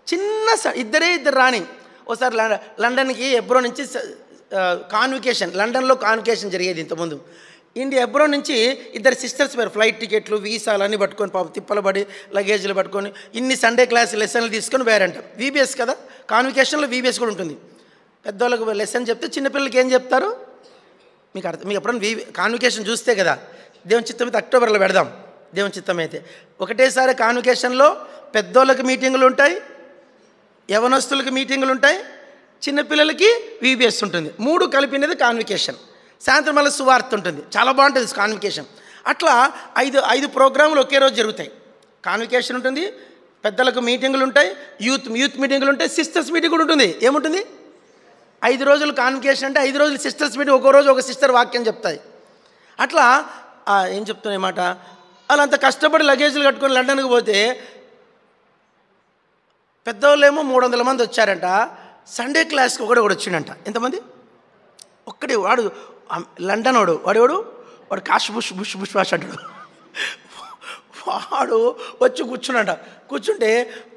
చిన్న ఇద్దరు రాని. ఒకసారి లండన్కి ఎబ్రో నుంచి కాన్వికేషన్, లండన్లో కాన్వికేషన్ జరిగేది ఇంతకుముందు. ఎబ్రో నుంచి 2 సిస్టర్స్ పేరు, ఫ్లైట్ టికెట్లు, వీసాలు అన్నీ పట్టుకొని, పాపం తిప్పలు పడి, లగేజ్లు పట్టుకొని, ఇన్ని సండే క్లాస్ లెసన్లు తీసుకొని వేరంట. వీబీఎస్ కదా, కాన్వికేషన్లో వీబీఎస్ కూడా ఉంటుంది. పెద్దవాళ్ళకు లెసన్ చెప్తే చిన్నపిల్లలకి ఏం చెప్తారు? మీకు ఎప్పుడన్నా కాన్వికేషన్ చూస్తే కదా, దేవుని చిత్తం అయితే అక్టోబర్లో పెడదాం. దేవుని చిత్తం అయితే ఒకటేసారి కాన్వికేషన్లో పెద్దోళ్ళకి మీటింగులు ఉంటాయి, యవనస్తులకి మీటింగులు ఉంటాయి, చిన్నపిల్లలకి వీబీఎస్ ఉంటుంది. 3 కలిపినది కాన్వికేషన్. సాయంత్రం మళ్ళీ సువార్త ఉంటుంది. చాలా బాగుంటుంది కాన్వికేషన్. అట్లా 5 ప్రోగ్రాములు ఒకే రోజు జరుగుతాయి. కాన్వికేషన్ ఉంటుంది, పెద్దలకు మీటింగులు ఉంటాయి, యూత్ మీటింగులు ఉంటాయి, సిస్టర్స్ మీటింగ్ కూడా ఉంటుంది. ఏముంటుంది? 5 రోజులు కాన్వికేషన్ అంటే 5 రోజులు సిస్టర్స్ మీటింగ్. ఒక్కో రోజు ఒక సిస్టర్ వాక్యం చెప్తాయి. అట్లా ఏం చెప్తున్నాయి మాట, అలా అంత కష్టపడి లగేజ్లు కట్టుకొని లండన్కి పోతే పెద్దవాళ్ళేమో 300 మంది వచ్చారంట. సండే క్లాస్కి ఒకడు వచ్చిండంట. ఎంతమంది? ఒక్కడే. వాడు లండన్ వాడు కాష్ బుష్ వాష్ అంటాడు. వాడు వచ్చి కూర్చుంటే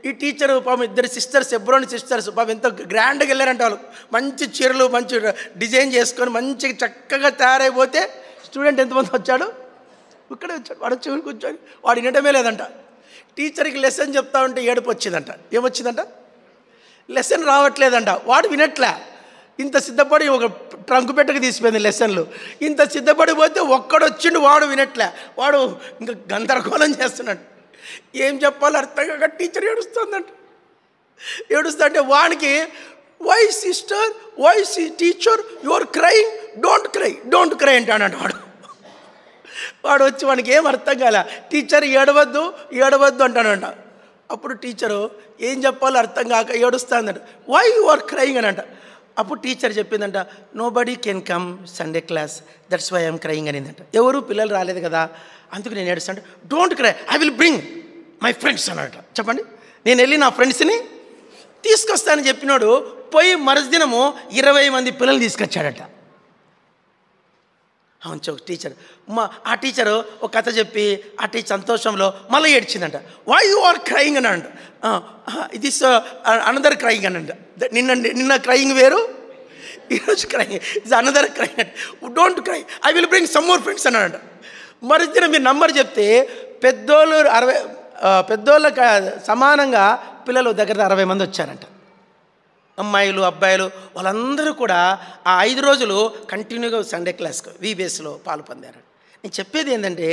ఈ టీచరు పాపం 2 సిస్టర్స్, ఎబ్రోని సిస్టర్స్, పాపం ఎంత గ్రాండ్గా వెళ్ళారంట. వాళ్ళు మంచి చీరలు, మంచి డిజైన్ చేసుకొని మంచిగా చక్కగా తయారైపోతే స్టూడెంట్ ఎంతమంది వచ్చాడు? ఇక్కడే వచ్చాడు. వాడు వచ్చి కూర్చొని వాడు వినటమే లేదంట. టీచర్కి లెసన్ చెప్తా ఉంటే ఏడుపు వచ్చిందంట. ఏమొచ్చిందంట? లెసన్ రావట్లేదంట. వాడు వినట్లే. ఇంత సిద్ధపడి ఒక ట్రంక్ పెట్టకు తీసిపోయింది లెసన్లు. ఇంత సిద్ధపడిపోతే ఒక్కడొచ్చిండు, వాడు వినట్లే. వాడు ఇంకా గందరగోళం చేస్తున్నాడు. ఏం చెప్పాలో అర్థం కాక టీచర్ ఏడుస్తుంటే వానికి, why sister, why teacher, you are crying, don't cry అంటాడంట. వాడు వచ్చి వానికి ఏం అర్థం కాలే. టీచర్ ఏడవద్దు అంటాడంట. అప్పుడు టీచరు ఏం చెప్పాలో అర్థం కాక ఏడుస్తుందంట. వై యు ఆర్ క్రైయింగ్ అని అంట. అప్పుడు టీచర్ చెప్పిందంట, nobody can come Sunday class, that's why I'm crying అనిందంట. ఎవరు పిల్లలు రాలేదు కదా, అందుకు నేను ఏడుస్తాను. Don't cry, I will bring my friends అన్నట. చెప్పండి, నేను వెళ్ళి నా ఫ్రెండ్స్ని తీసుకొస్తానని చెప్పినాడు. పోయి మరుసదినము 20 మంది పిల్లలు తీసుకొచ్చాడట. అవును ఒక టీచర్ ఆ టీచరు ఒక కథ చెప్పి ఆ టీచర్ సంతోషంలో మళ్ళీ ఏడ్చిందంట. వై యు ఆర్ క్రయింగ్ అని అంట. ఇది అనదర్ క్రయింగ్ అని అంట. నిన్న క్రయింగ్ వేరు, ఈరోజు క్రయింగ్ ఇట్స్ అనదర్ క్రయింగ్ అంట. Don't cry, I will bring some more friends అన్నాడంట. మరిద్దరు మీరు నంబర్ చెప్తే పెద్దోళ్ళ సమానంగా పిల్లలు దగ్గర 60 మంది వచ్చారంట. అమ్మాయిలు అబ్బాయిలు వాళ్ళందరూ కూడా ఆ 5 రోజులు కంటిన్యూగా సండే క్లాస్కి వీబీఎస్లో పాలు పొందారు. నేను చెప్పేది ఏంటంటే,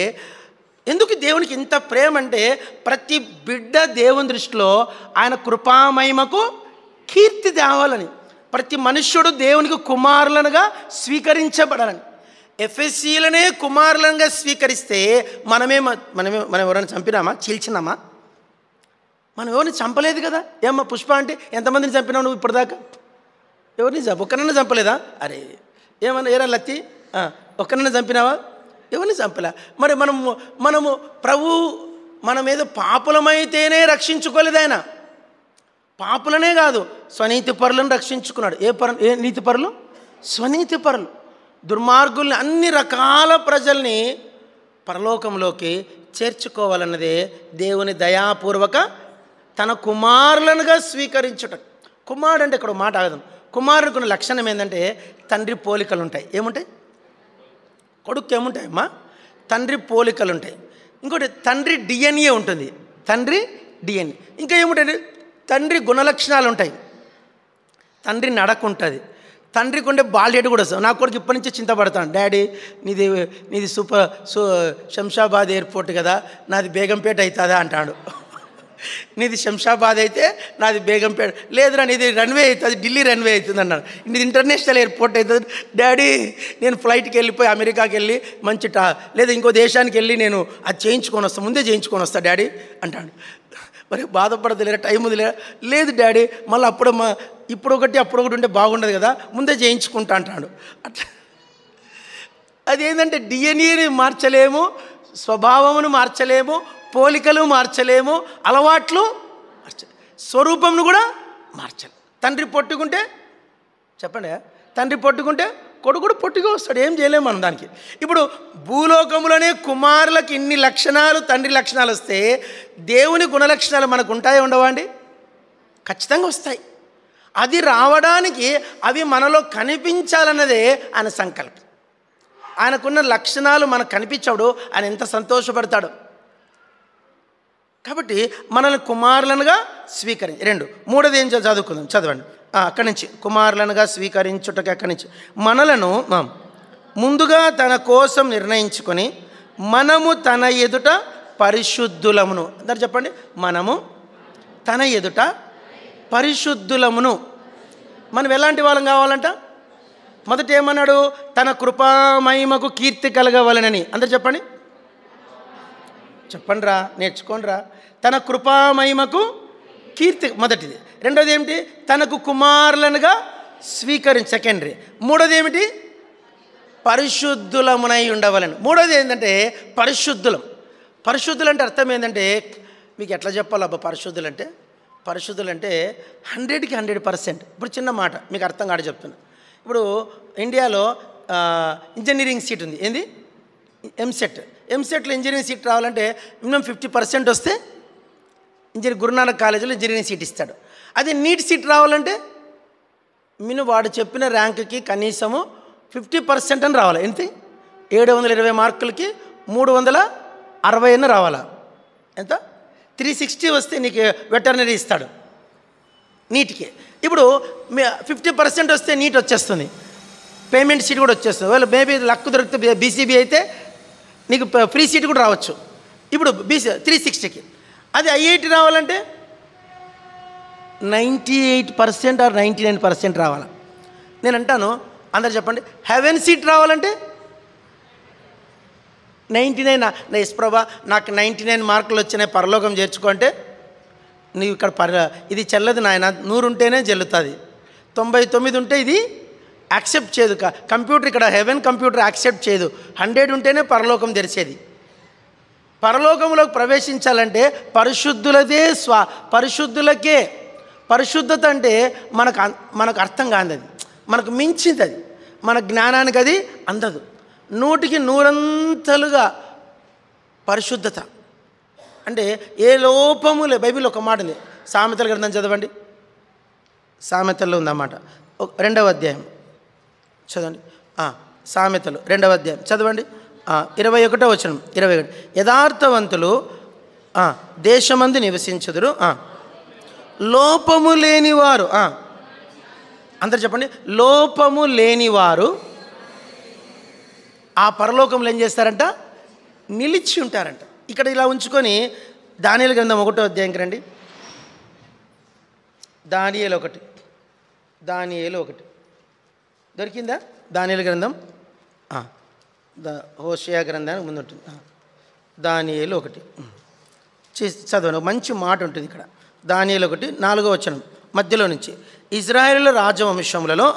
ఎందుకు దేవునికి ఇంత ప్రేమ అంటే, ప్రతి బిడ్డ దేవుని దృష్టిలో ఆయన కృపామహిమకు కీర్తి తేవాలని, ప్రతి మనుష్యుడు దేవునికి కుమారులనుగా స్వీకరించబడాలని. ఎఫెసీలనే కుమారులంగా స్వీకరిస్తే మనం ఎవరైనా చంపినామా, చీల్చినామా? మనం ఎవరిని చంపలేదు కదా. ఏమ్మా పుష్ప అంటే ఎంతమందిని చంపినావు నువ్వు ఇప్పటిదాకా? ఎవరిని ఒక్కనన్నా చంపలేదా? అరే ఏమన్నా ఏరా లత్తి ఒక్కనన్నా చంపినావా? ఎవరిని చంపలే. మరి మనము ప్రభు మన మీద పాపులమైతేనే రక్షించుకోలేదు ఆయన. పాపులనే కాదు, స్వనీతి పరులను రక్షించుకున్నాడు. ఏ నీతి పరులు? స్వనీతి పరులు. దుర్మార్గుల్ని, అన్ని రకాల ప్రజల్ని పరలోకంలోకి చేర్చుకోవాలన్నదే దేవుని దయాపూర్వక తన కుమారులనుగా స్వీకరించుట. కుమారుడు అంటే ఇక్కడ మాట ఆగదాం. కుమారుడికి ఉన్న లక్షణం ఏంటంటే, తండ్రి పోలికలు ఉంటాయి. ఏముంటాయి? కొడుకు ఏముంటాయమ్మా? తండ్రి పోలికలు ఉంటాయి. ఇంకోటి తండ్రి డిఎన్ఏ ఉంటుంది. తండ్రి డిఎన్ఏ. ఇంకా ఏముంటాయి? తండ్రి గుణలక్షణాలు ఉంటాయి. తండ్రి నడక ఉంటుంది. తండ్రికి ఉండే బాల్యత కూడా వస్తుంది. నా కొడుకు ఇప్పటి నుంచే చింతపడతాను, డాడీ నీది శంషాబాద్ ఎయిర్పోర్ట్ కదా, నాది బేగంపేట అవుతుందా అంటాడు. నీది శంషాబాద్ అయితే నాది బేగంపేట, లేదురా నీది రన్వే అవుతుంది, ఢిల్లీ రన్వే అవుతుంది అన్నాడు. నీది ఇంటర్నేషనల్ ఎయిర్పోర్ట్ అవుతుంది, డాడీ నేను ఫ్లైట్కి వెళ్ళిపోయి అమెరికాకి వెళ్ళి మంచి లేదా ఇంకో దేశానికి వెళ్ళి నేను అది చేయించుకొని వస్తాను, ముందే చేయించుకొని వస్తా డాడీ అంటాడు. మరి బాధపడదులేరా, టైం వదిలేరా? లేదు డాడీ మళ్ళీ ఇప్పుడు ఒకటి ఉంటే బాగుండదు కదా, ముందే చేయించుకుంటా అంటాడు. అట్లా అదేంటంటే డిఎన్ఏని మార్చలేము, స్వభావమును మార్చలేము, పోలికలు మార్చలేము, అలవాట్లు స్వరూపంను కూడా మార్చలేము. తండ్రి పొట్టుకుంటే చెప్పండి, తండ్రి పొట్టుకుంటే కొడుకుడు పొట్టుగా వస్తాడు, ఏం చేయలేము మనం దానికి. ఇప్పుడు భూలోకములోనే కుమారులకు ఇన్ని లక్షణాలు, తండ్రి లక్షణాలు వస్తే దేవుని గుణలక్షణాలు మనకు ఉంటాయో ఉండవా అండి? ఖచ్చితంగా వస్తాయి. అది రావడానికి అవి మనలో కనిపించాలన్నదే ఆయన సంకల్పం. ఆయనకున్న లక్షణాలు మనకు కనిపించడు, ఆయన ఎంత సంతోషపడతాడు. కాబట్టి మనల్ని కుమారులనుగా స్వీకరించి 2. 3ది ఏం చదువుకుందాం, చదవండి అక్కడి నుంచి. కుమారులనుగా స్వీకరించుటకి అక్కడి నుంచి మనలను ముందుగా తన కోసం నిర్ణయించుకొని మనము తన ఎదుట పరిశుద్ధులమును. అందరు చెప్పండి, మనము తన ఎదుట పరిశుద్ధులమును. మనం ఎలాంటి వాళ్ళం కావాలంట? మొదట ఏమన్నాడు? తన కృపామహిమకు కీర్తి కలగవలనని. అందరు చెప్పండి, చెప్పండి రా, నేర్చుకోండి రా. తన కృపామహిమకు కీర్తి మొదటిది. రెండోది ఏమిటి? తనకు కుమారులనుగా స్వీకరించి, సెకండరీ. మూడోది ఏమిటి? పరిశుద్ధులమునై ఉండవలని. మూడోది ఏంటంటే పరిశుద్ధులం. పరిశుద్ధులంటే అర్థం ఏంటంటే, మీకు ఎట్లా చెప్పాలబ్బా పరిశుద్ధులంటే? పరిశుద్ధులంటే 100కి 100%. ఇప్పుడు చిన్న మాట మీకు అర్థం కాదు చెప్తున్నా. ఇప్పుడు ఇండియాలో ఇంజనీరింగ్ సీట్ ఉంది, ఏంది? ఎంసెట్లో ఇంజనీరింగ్ సీట్ రావాలంటే మినిమం 50% వస్తే గురునానక్ కాలేజీలో ఇంజనీరింగ్ సీట్ ఇస్తాడు. అదే నీట్ సీట్ రావాలంటే వాడు చెప్పిన ర్యాంకుకి కనీసము 50% అని రావాలి. ఎంత? 720 మార్కులకి 360 అని రావాలా? ఎంత? 360 వస్తే నీకు వెటర్నరీ ఇస్తాడు నీట్కి. ఇప్పుడు 50% వస్తే నీట్ వచ్చేస్తుంది, పేమెంట్ సీట్ కూడా వచ్చేస్తుంది. ఒకవేళ మేబీ లక్ దొరికితే బీసీబీ అయితే నీకు ఫ్రీ సీట్ కూడా రావచ్చు. ఇప్పుడు 360కి. అది ఐఐటి రావాలంటే 98% ఆర్ 99% రావాలి. నేను అంటాను, అందరు చెప్పండి, హెవెన్ సీట్ రావాలంటే 99. ఎస్ ప్రభా నాకు 99 మార్కులు వచ్చినాయి, పరలోకం చేర్చుకుంటే నీవు ఇక్కడ ఇది చెల్లదు నాయన, 100 ఉంటేనే చెల్లుతుంది, 99 ఉంటే ఇది యాక్సెప్ట్ చేయదు. కంప్యూటర్ ఇక్కడ హెవెన్ కంప్యూటర్ యాక్సెప్ట్ చేయదు. 100 ఉంటేనే పరలోకం తెరిచేది. పరలోకంలోకి ప్రవేశించాలంటే పరిశుద్ధులదే పరిశుద్ధులకే. పరిశుద్ధత అంటే మనకు అర్థం కాదు, అది మనకు మించింది, అది మన జ్ఞానానికి అది అందదు. 100కి 100 పరిశుద్ధత. అంటే ఏ లోపము లే. బైబిల్ ఒక మాట ఉంది, సామెతల గ్రంథం చదవండి. సామెతల్లో ఉందన్నమాట. 2వ అధ్యాయం చదవండి. సామెతలు 2వ అధ్యాయం చదవండి. 21వ వచనం. 21. యథార్థవంతులు దేశమందు నివసించుదురు, లోపము లేనివారు. అందరు చెప్పండి, లోపము లేనివారు ఆ పరలోకంలో ఏం చేస్తారంట? నిలిచి ఉంటారంట. ఇక్కడ ఇలా ఉంచుకొని దానియేలు గ్రంథం 1వ అధ్యాయంకి రండి. దానియేలు 1 దొరికిందా? దానియేలు గ్రంథం హోషేయ గ్రంథానికి ముందు ఉంటుంది. దానియేలు 1 చదవండి. మంచి మాట ఉంటుంది ఇక్కడ. దానియేలు 1 4వ వచనం మధ్యలో నుంచి. ఇజ్రాయేలీల రాజవంశములలో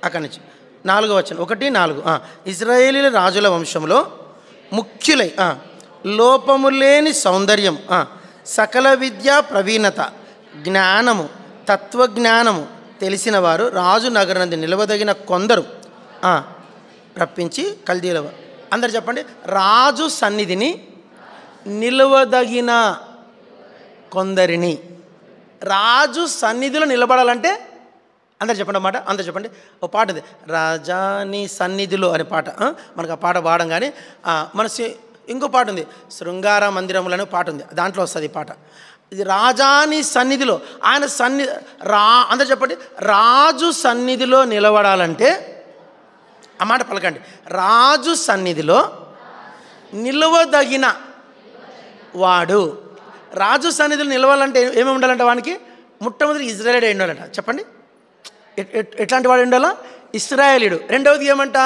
అక్కడి నుంచి 4వ వచనం 1-4. ఇజ్రాయేలీల రాజుల వంశంలో ముఖ్యులై లోపము లేని సౌందర్యం, సకల విద్యా ప్రవీణత, జ్ఞానము, తత్వజ్ఞానము తెలిసిన వారు రాజు నగరనందు నిలవదగిన కొందరు రప్పించి కల్దీల. అందరు చెప్పండి, రాజు సన్నిధిని నిలవదగిన కొందరిని. రాజు సన్నిధిలో నిలబడాలంటే అందరు చెప్పండి అన్నమాట. అందరు చెప్పండి. ఓ పాట ఉంది, రాజాని సన్నిధిలో అనే పాట. మనకు ఆ పాట పాడడం. కానీ మన ఇంకో పాట ఉంది, శృంగార మందిరములు అనే పాట ఉంది, దాంట్లో వస్తుంది ఈ పాట. ఇది రాజాని సన్నిధిలో, ఆయన అందరు చెప్పండి, రాజు సన్నిధిలో నిలబడాలంటే ఆ మాట పలకండి. రాజు సన్నిధిలో నిలవదగిన వాడు. రాజు సన్నిధిలో నిలవాలంటే ఏమేమి ఉండాలంటే వానికి మొట్టమొదటి ఇజ్రాయేలీయుడు అయి ఉండాలంట. చెప్పండి, ఎట్లాంటి వాడు ఉండాలా? ఇశ్రాయేలీయుడు. రెండవది ఏమంట?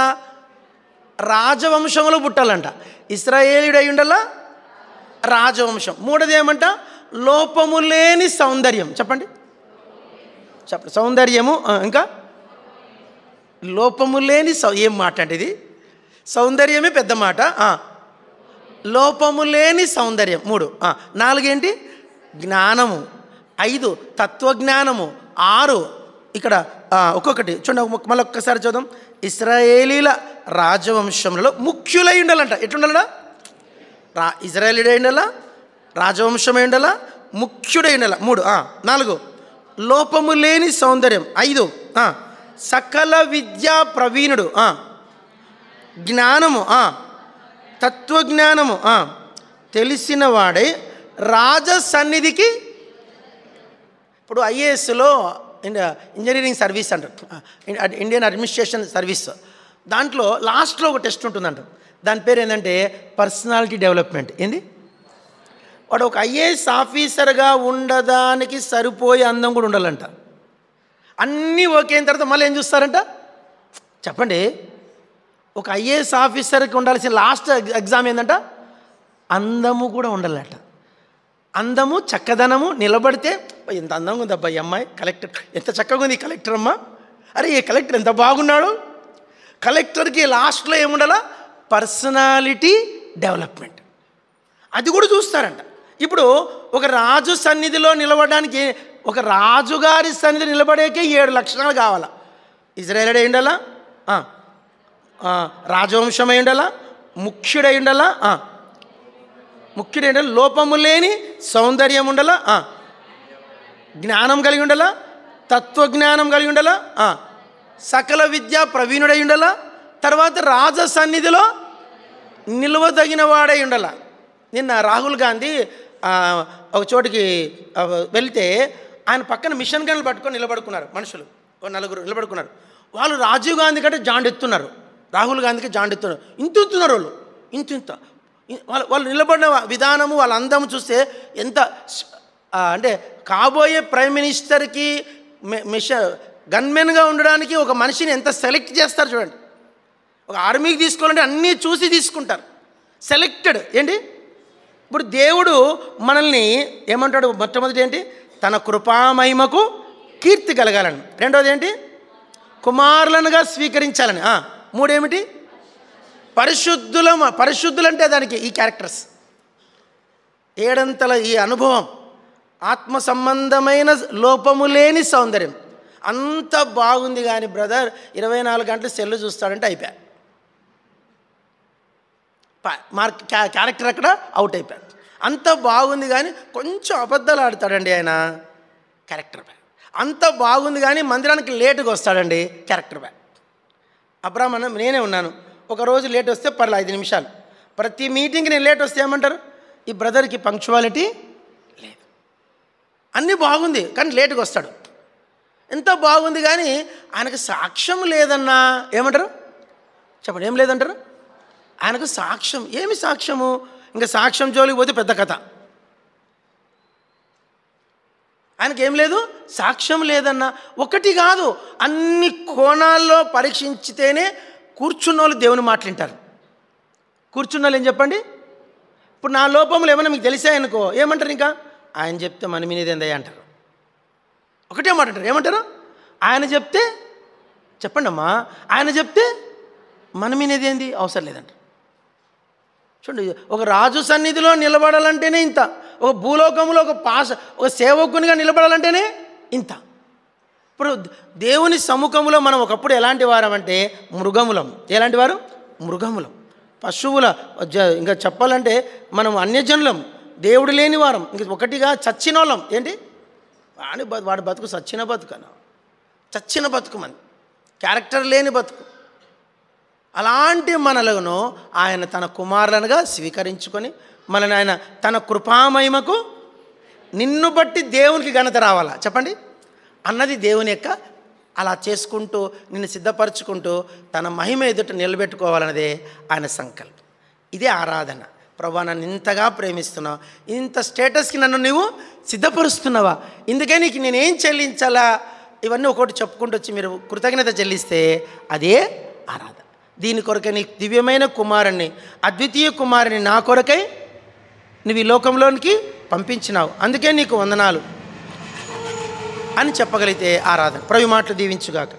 రాజవంశంలో పుట్టాలంట. ఇశ్రాయేలీయుడు అయి ఉండాలా, రాజవంశం. మూడోది ఏమంట? లోపము లేని సౌందర్యం. చెప్పండి సౌందర్యము. ఇంకా లోపము లేని ఏం మాట అంటే ఇది? సౌందర్యమే పెద్ద మాట. లోపము లేని సౌందర్యం 3. 4 ఏంటి? జ్ఞానము. 5 తత్వజ్ఞానము. 6 ఇక్కడ ఒక్కొక్కటి చూడండి. మళ్ళీ ఒక్కసారి చూద్దాం. ఇశ్రాయేలీల రాజవంశంలో ముఖ్యులై ఉండాలంట. ఎట్లుండాలట? ఇజ్రాయేలీయుడై ఉండాలా, రాజవంశమై ఉండాలా, ముఖ్యుడై ఉండాలా. 3. 4 లోపము లేని సౌందర్యం. 5 సకల విద్యా ప్రవీణుడు. జ్ఞానము, తత్వజ్ఞానము తెలిసిన వాడే రాజ సన్నిధికి. ఇప్పుడు ఐఏఎస్లో ఇంజనీరింగ్ సర్వీస్ అంటారు, ఇండియన్ అడ్మినిస్ట్రేషన్ సర్వీస్. దాంట్లో లాస్ట్లో ఒక టెస్ట్ ఉంటుందంట. దాని పేరు ఏంటంటే పర్సనాలిటీ డెవలప్మెంట్. ఏంది? వాడు ఒక ఐఏఎస్ ఆఫీసర్గా ఉండడానికి సరిపోయే అందం కూడా ఉండాలంట. అన్నీ ఓకే అయిన తర్వాత మళ్ళీ ఏం చూస్తారంట? చెప్పండి. ఒక ఐఏఎస్ ఆఫీసర్కి ఉండాల్సిన లాస్ట్ ఎగ్జామ్ ఏంటంట? అందము కూడా ఉండాలట. అందము, చక్కదనము. నిలబడితే ఎంత అందంగా ఉంది అబ్బాయి అమ్మాయి, కలెక్టర్ ఎంత చక్కగా ఉంది కలెక్టర్ అమ్మ, అరే ఈ కలెక్టర్ ఎంత బాగున్నాడు. కలెక్టర్కి లాస్ట్లో ఏముండాలా? Personality development. అది కూడా చూస్తారంట. ఇప్పుడు ఒక రాజు సన్నిధిలో నిలబడడానికి, ఒక రాజుగారి సన్నిధి నిలబడేకే 7 లక్షణాలు కావాలా. ఇజ్రాయేలీయుడై ఉండాలా, రాజవంశమై ఉండాలా, ముఖ్యుడై ఉండాలా, ముఖ్యుడై ఉండాలి, లోపము లేని సౌందర్యం ఉండాలా, జ్ఞానం కలిగి ఉండాలా, తత్వజ్ఞానం కలిగి ఉండాలా, సకల విద్యా ప్రవీణుడై ఉండాలా, తర్వాత రాజ సన్నిధిలో నిలవదగిన వాడై ఉండాల. నిన్న రాహుల్ గాంధీ ఒక చోటికి వెళ్తే ఆయన పక్కన మిషన్ గన్లు పట్టుకొని నిలబడుకున్నారు మనుషులు. 4 నిలబడుకున్నారు. వాళ్ళు రాజీవ్ గాంధీ కంటే జాండెత్తున్నారు, రాహుల్ గాంధీకి జాండెత్తున్నారు. ఇంతున్నారు వాళ్ళు, ఇంత వాళ్ళు నిలబడిన విధానము, వాళ్ళ అందము చూస్తే ఎంత అంటే కాబోయే ప్రైమ్ మినిస్టర్కి గన్మెన్గా ఉండడానికి ఒక మనిషిని ఎంత సెలెక్ట్ చేస్తారు చూడండి. ఒక ఆర్మీకి తీసుకోవాలంటే అన్నీ చూసి తీసుకుంటారు, సెలెక్టెడ్. ఏంటి? ఇప్పుడు దేవుడు మనల్ని ఏమంటాడు? మొట్టమొదటి ఏంటి? తన కృపామహిమకు కీర్తి కలగాలని. రెండోది ఏంటి? కుమారులనుగా స్వీకరించాలని. 3 ఏమిటి? పరిశుద్ధులంటే దానికి ఈ క్యారెక్టర్స్ 7 ఈ అనుభవం, ఆత్మ సంబంధమైన లోపము లేని సౌందర్యం. అంత బాగుంది కానీ బ్రదర్ 24 గంటలు సెల్లు చూస్తాడంటే అయిపోయా. క్యారెక్టర్ అక్కడ అవుట్ అయిపోయాడు. అంత బాగుంది కానీ కొంచెం అబద్ధాలు ఆడతాడండి ఆయన, క్యారెక్టర్ బ్యాడ్. అంత బాగుంది కానీ మందిరానికి లేటుగా వస్తాడండి, క్యారెక్టర్ బ్యాడ్. అబ్రాహ్మ నేనే ఉన్నాను, ఒకరోజు లేట్ వస్తే 5 నిమిషాలు, ప్రతి మీటింగ్కి నేను లేట్ వస్తే ఏమంటారు, ఈ బ్రదర్కి పంక్చువాలిటీ లేదు. అన్నీ బాగుంది కానీ లేటుగా వస్తాడు. ఎంత బాగుంది కానీ ఆయనకు సాక్ష్యం లేదన్నా ఏమంటారు చెప్పండి, ఏం లేదంటారు. ఆయనకు సాక్ష్యం, ఏమి సాక్ష్యము, ఇంకా సాక్ష్యం జోలికి పోతే పెద్ద కథ. ఆయనకేం లేదు, సాక్ష్యం లేదన్నా. ఒకటి కాదు, అన్ని కోణాల్లో పరీక్షించితేనే కూర్చున్న వాళ్ళు దేవుని మాట్లాంటారు. కూర్చున్న వాళ్ళు ఏం చెప్పండి, ఇప్పుడు నా లోపములు ఏమైనా మీకు తెలిసాయనుకో ఏమంటారు, ఇంకా ఆయన చెప్తే మన మీనేది ఏందయ్యా అంటారు. ఒకటే మాట అంటారు, ఏమంటారు, ఆయన చెప్తే చెప్పండి అమ్మా, ఆయన చెప్తే మన మీనేది ఏంది అవసరం లేదంటారు. చూడండి, ఒక రాజు సన్నిధిలో నిలబడాలంటేనే ఇంత, ఒక భూలోకంలో ఒక సేవకునిగా నిలబడాలంటేనే ఇంత. ఇప్పుడు దేవుని సముఖంలో మనం ఒకప్పుడు ఎలాంటి వారం అంటే మృగములం. ఎలాంటి వారు, మృగములం, పశువుల. ఇంకా చెప్పాలంటే మనం అన్యజనులం, దేవుడు లేని వారం, ఇంక ఒకటిగా చచ్చిన వాళ్ళం. ఏంటి వాడి బతుకు చచ్చిన బతుకన, చచ్చిన బతుకు మంది, క్యారెక్టర్ లేని బతుకు. అలాంటి మనలను ఆయన తన కుమారులనుగా స్వీకరించుకొని మనల్ని ఆయన తన కృపామహిమకు, నిన్ను బట్టి దేవునికి ఘనత రావాలా చెప్పండి అన్నది దేవుని యొక్క, అలా చేసుకుంటూ నిన్ను సిద్ధపరచుకుంటూ తన మహిమ ఎదుట నిలబెట్టుకోవాలన్నదే ఆయన సంకల్పం. ఇదే ఆరాధన. ప్రభా నన్ను ఇంతగా ప్రేమిస్తున్నావు, ఇంత స్టేటస్కి నన్ను నువ్వు సిద్ధపరుస్తున్నావా, ఇందుకే నీకు నేనేం చెల్లించాలా, ఇవన్నీ ఒకటి చెప్పుకుంటూ వచ్చి మీరు కృతజ్ఞత చెల్లిస్తే అదే ఆరాధన. దీని కొరకై నీ దివ్యమైన కుమారుణ్ణి, అద్వితీయ కుమారుని నా కొరకై నువ్వు ఈ లోకంలోనికి పంపించినావు, అందుకే నీకు వందనాలు అని చెప్పగలిగితే ఆరాధన. ప్రభు మాటలు దీవించుగాక.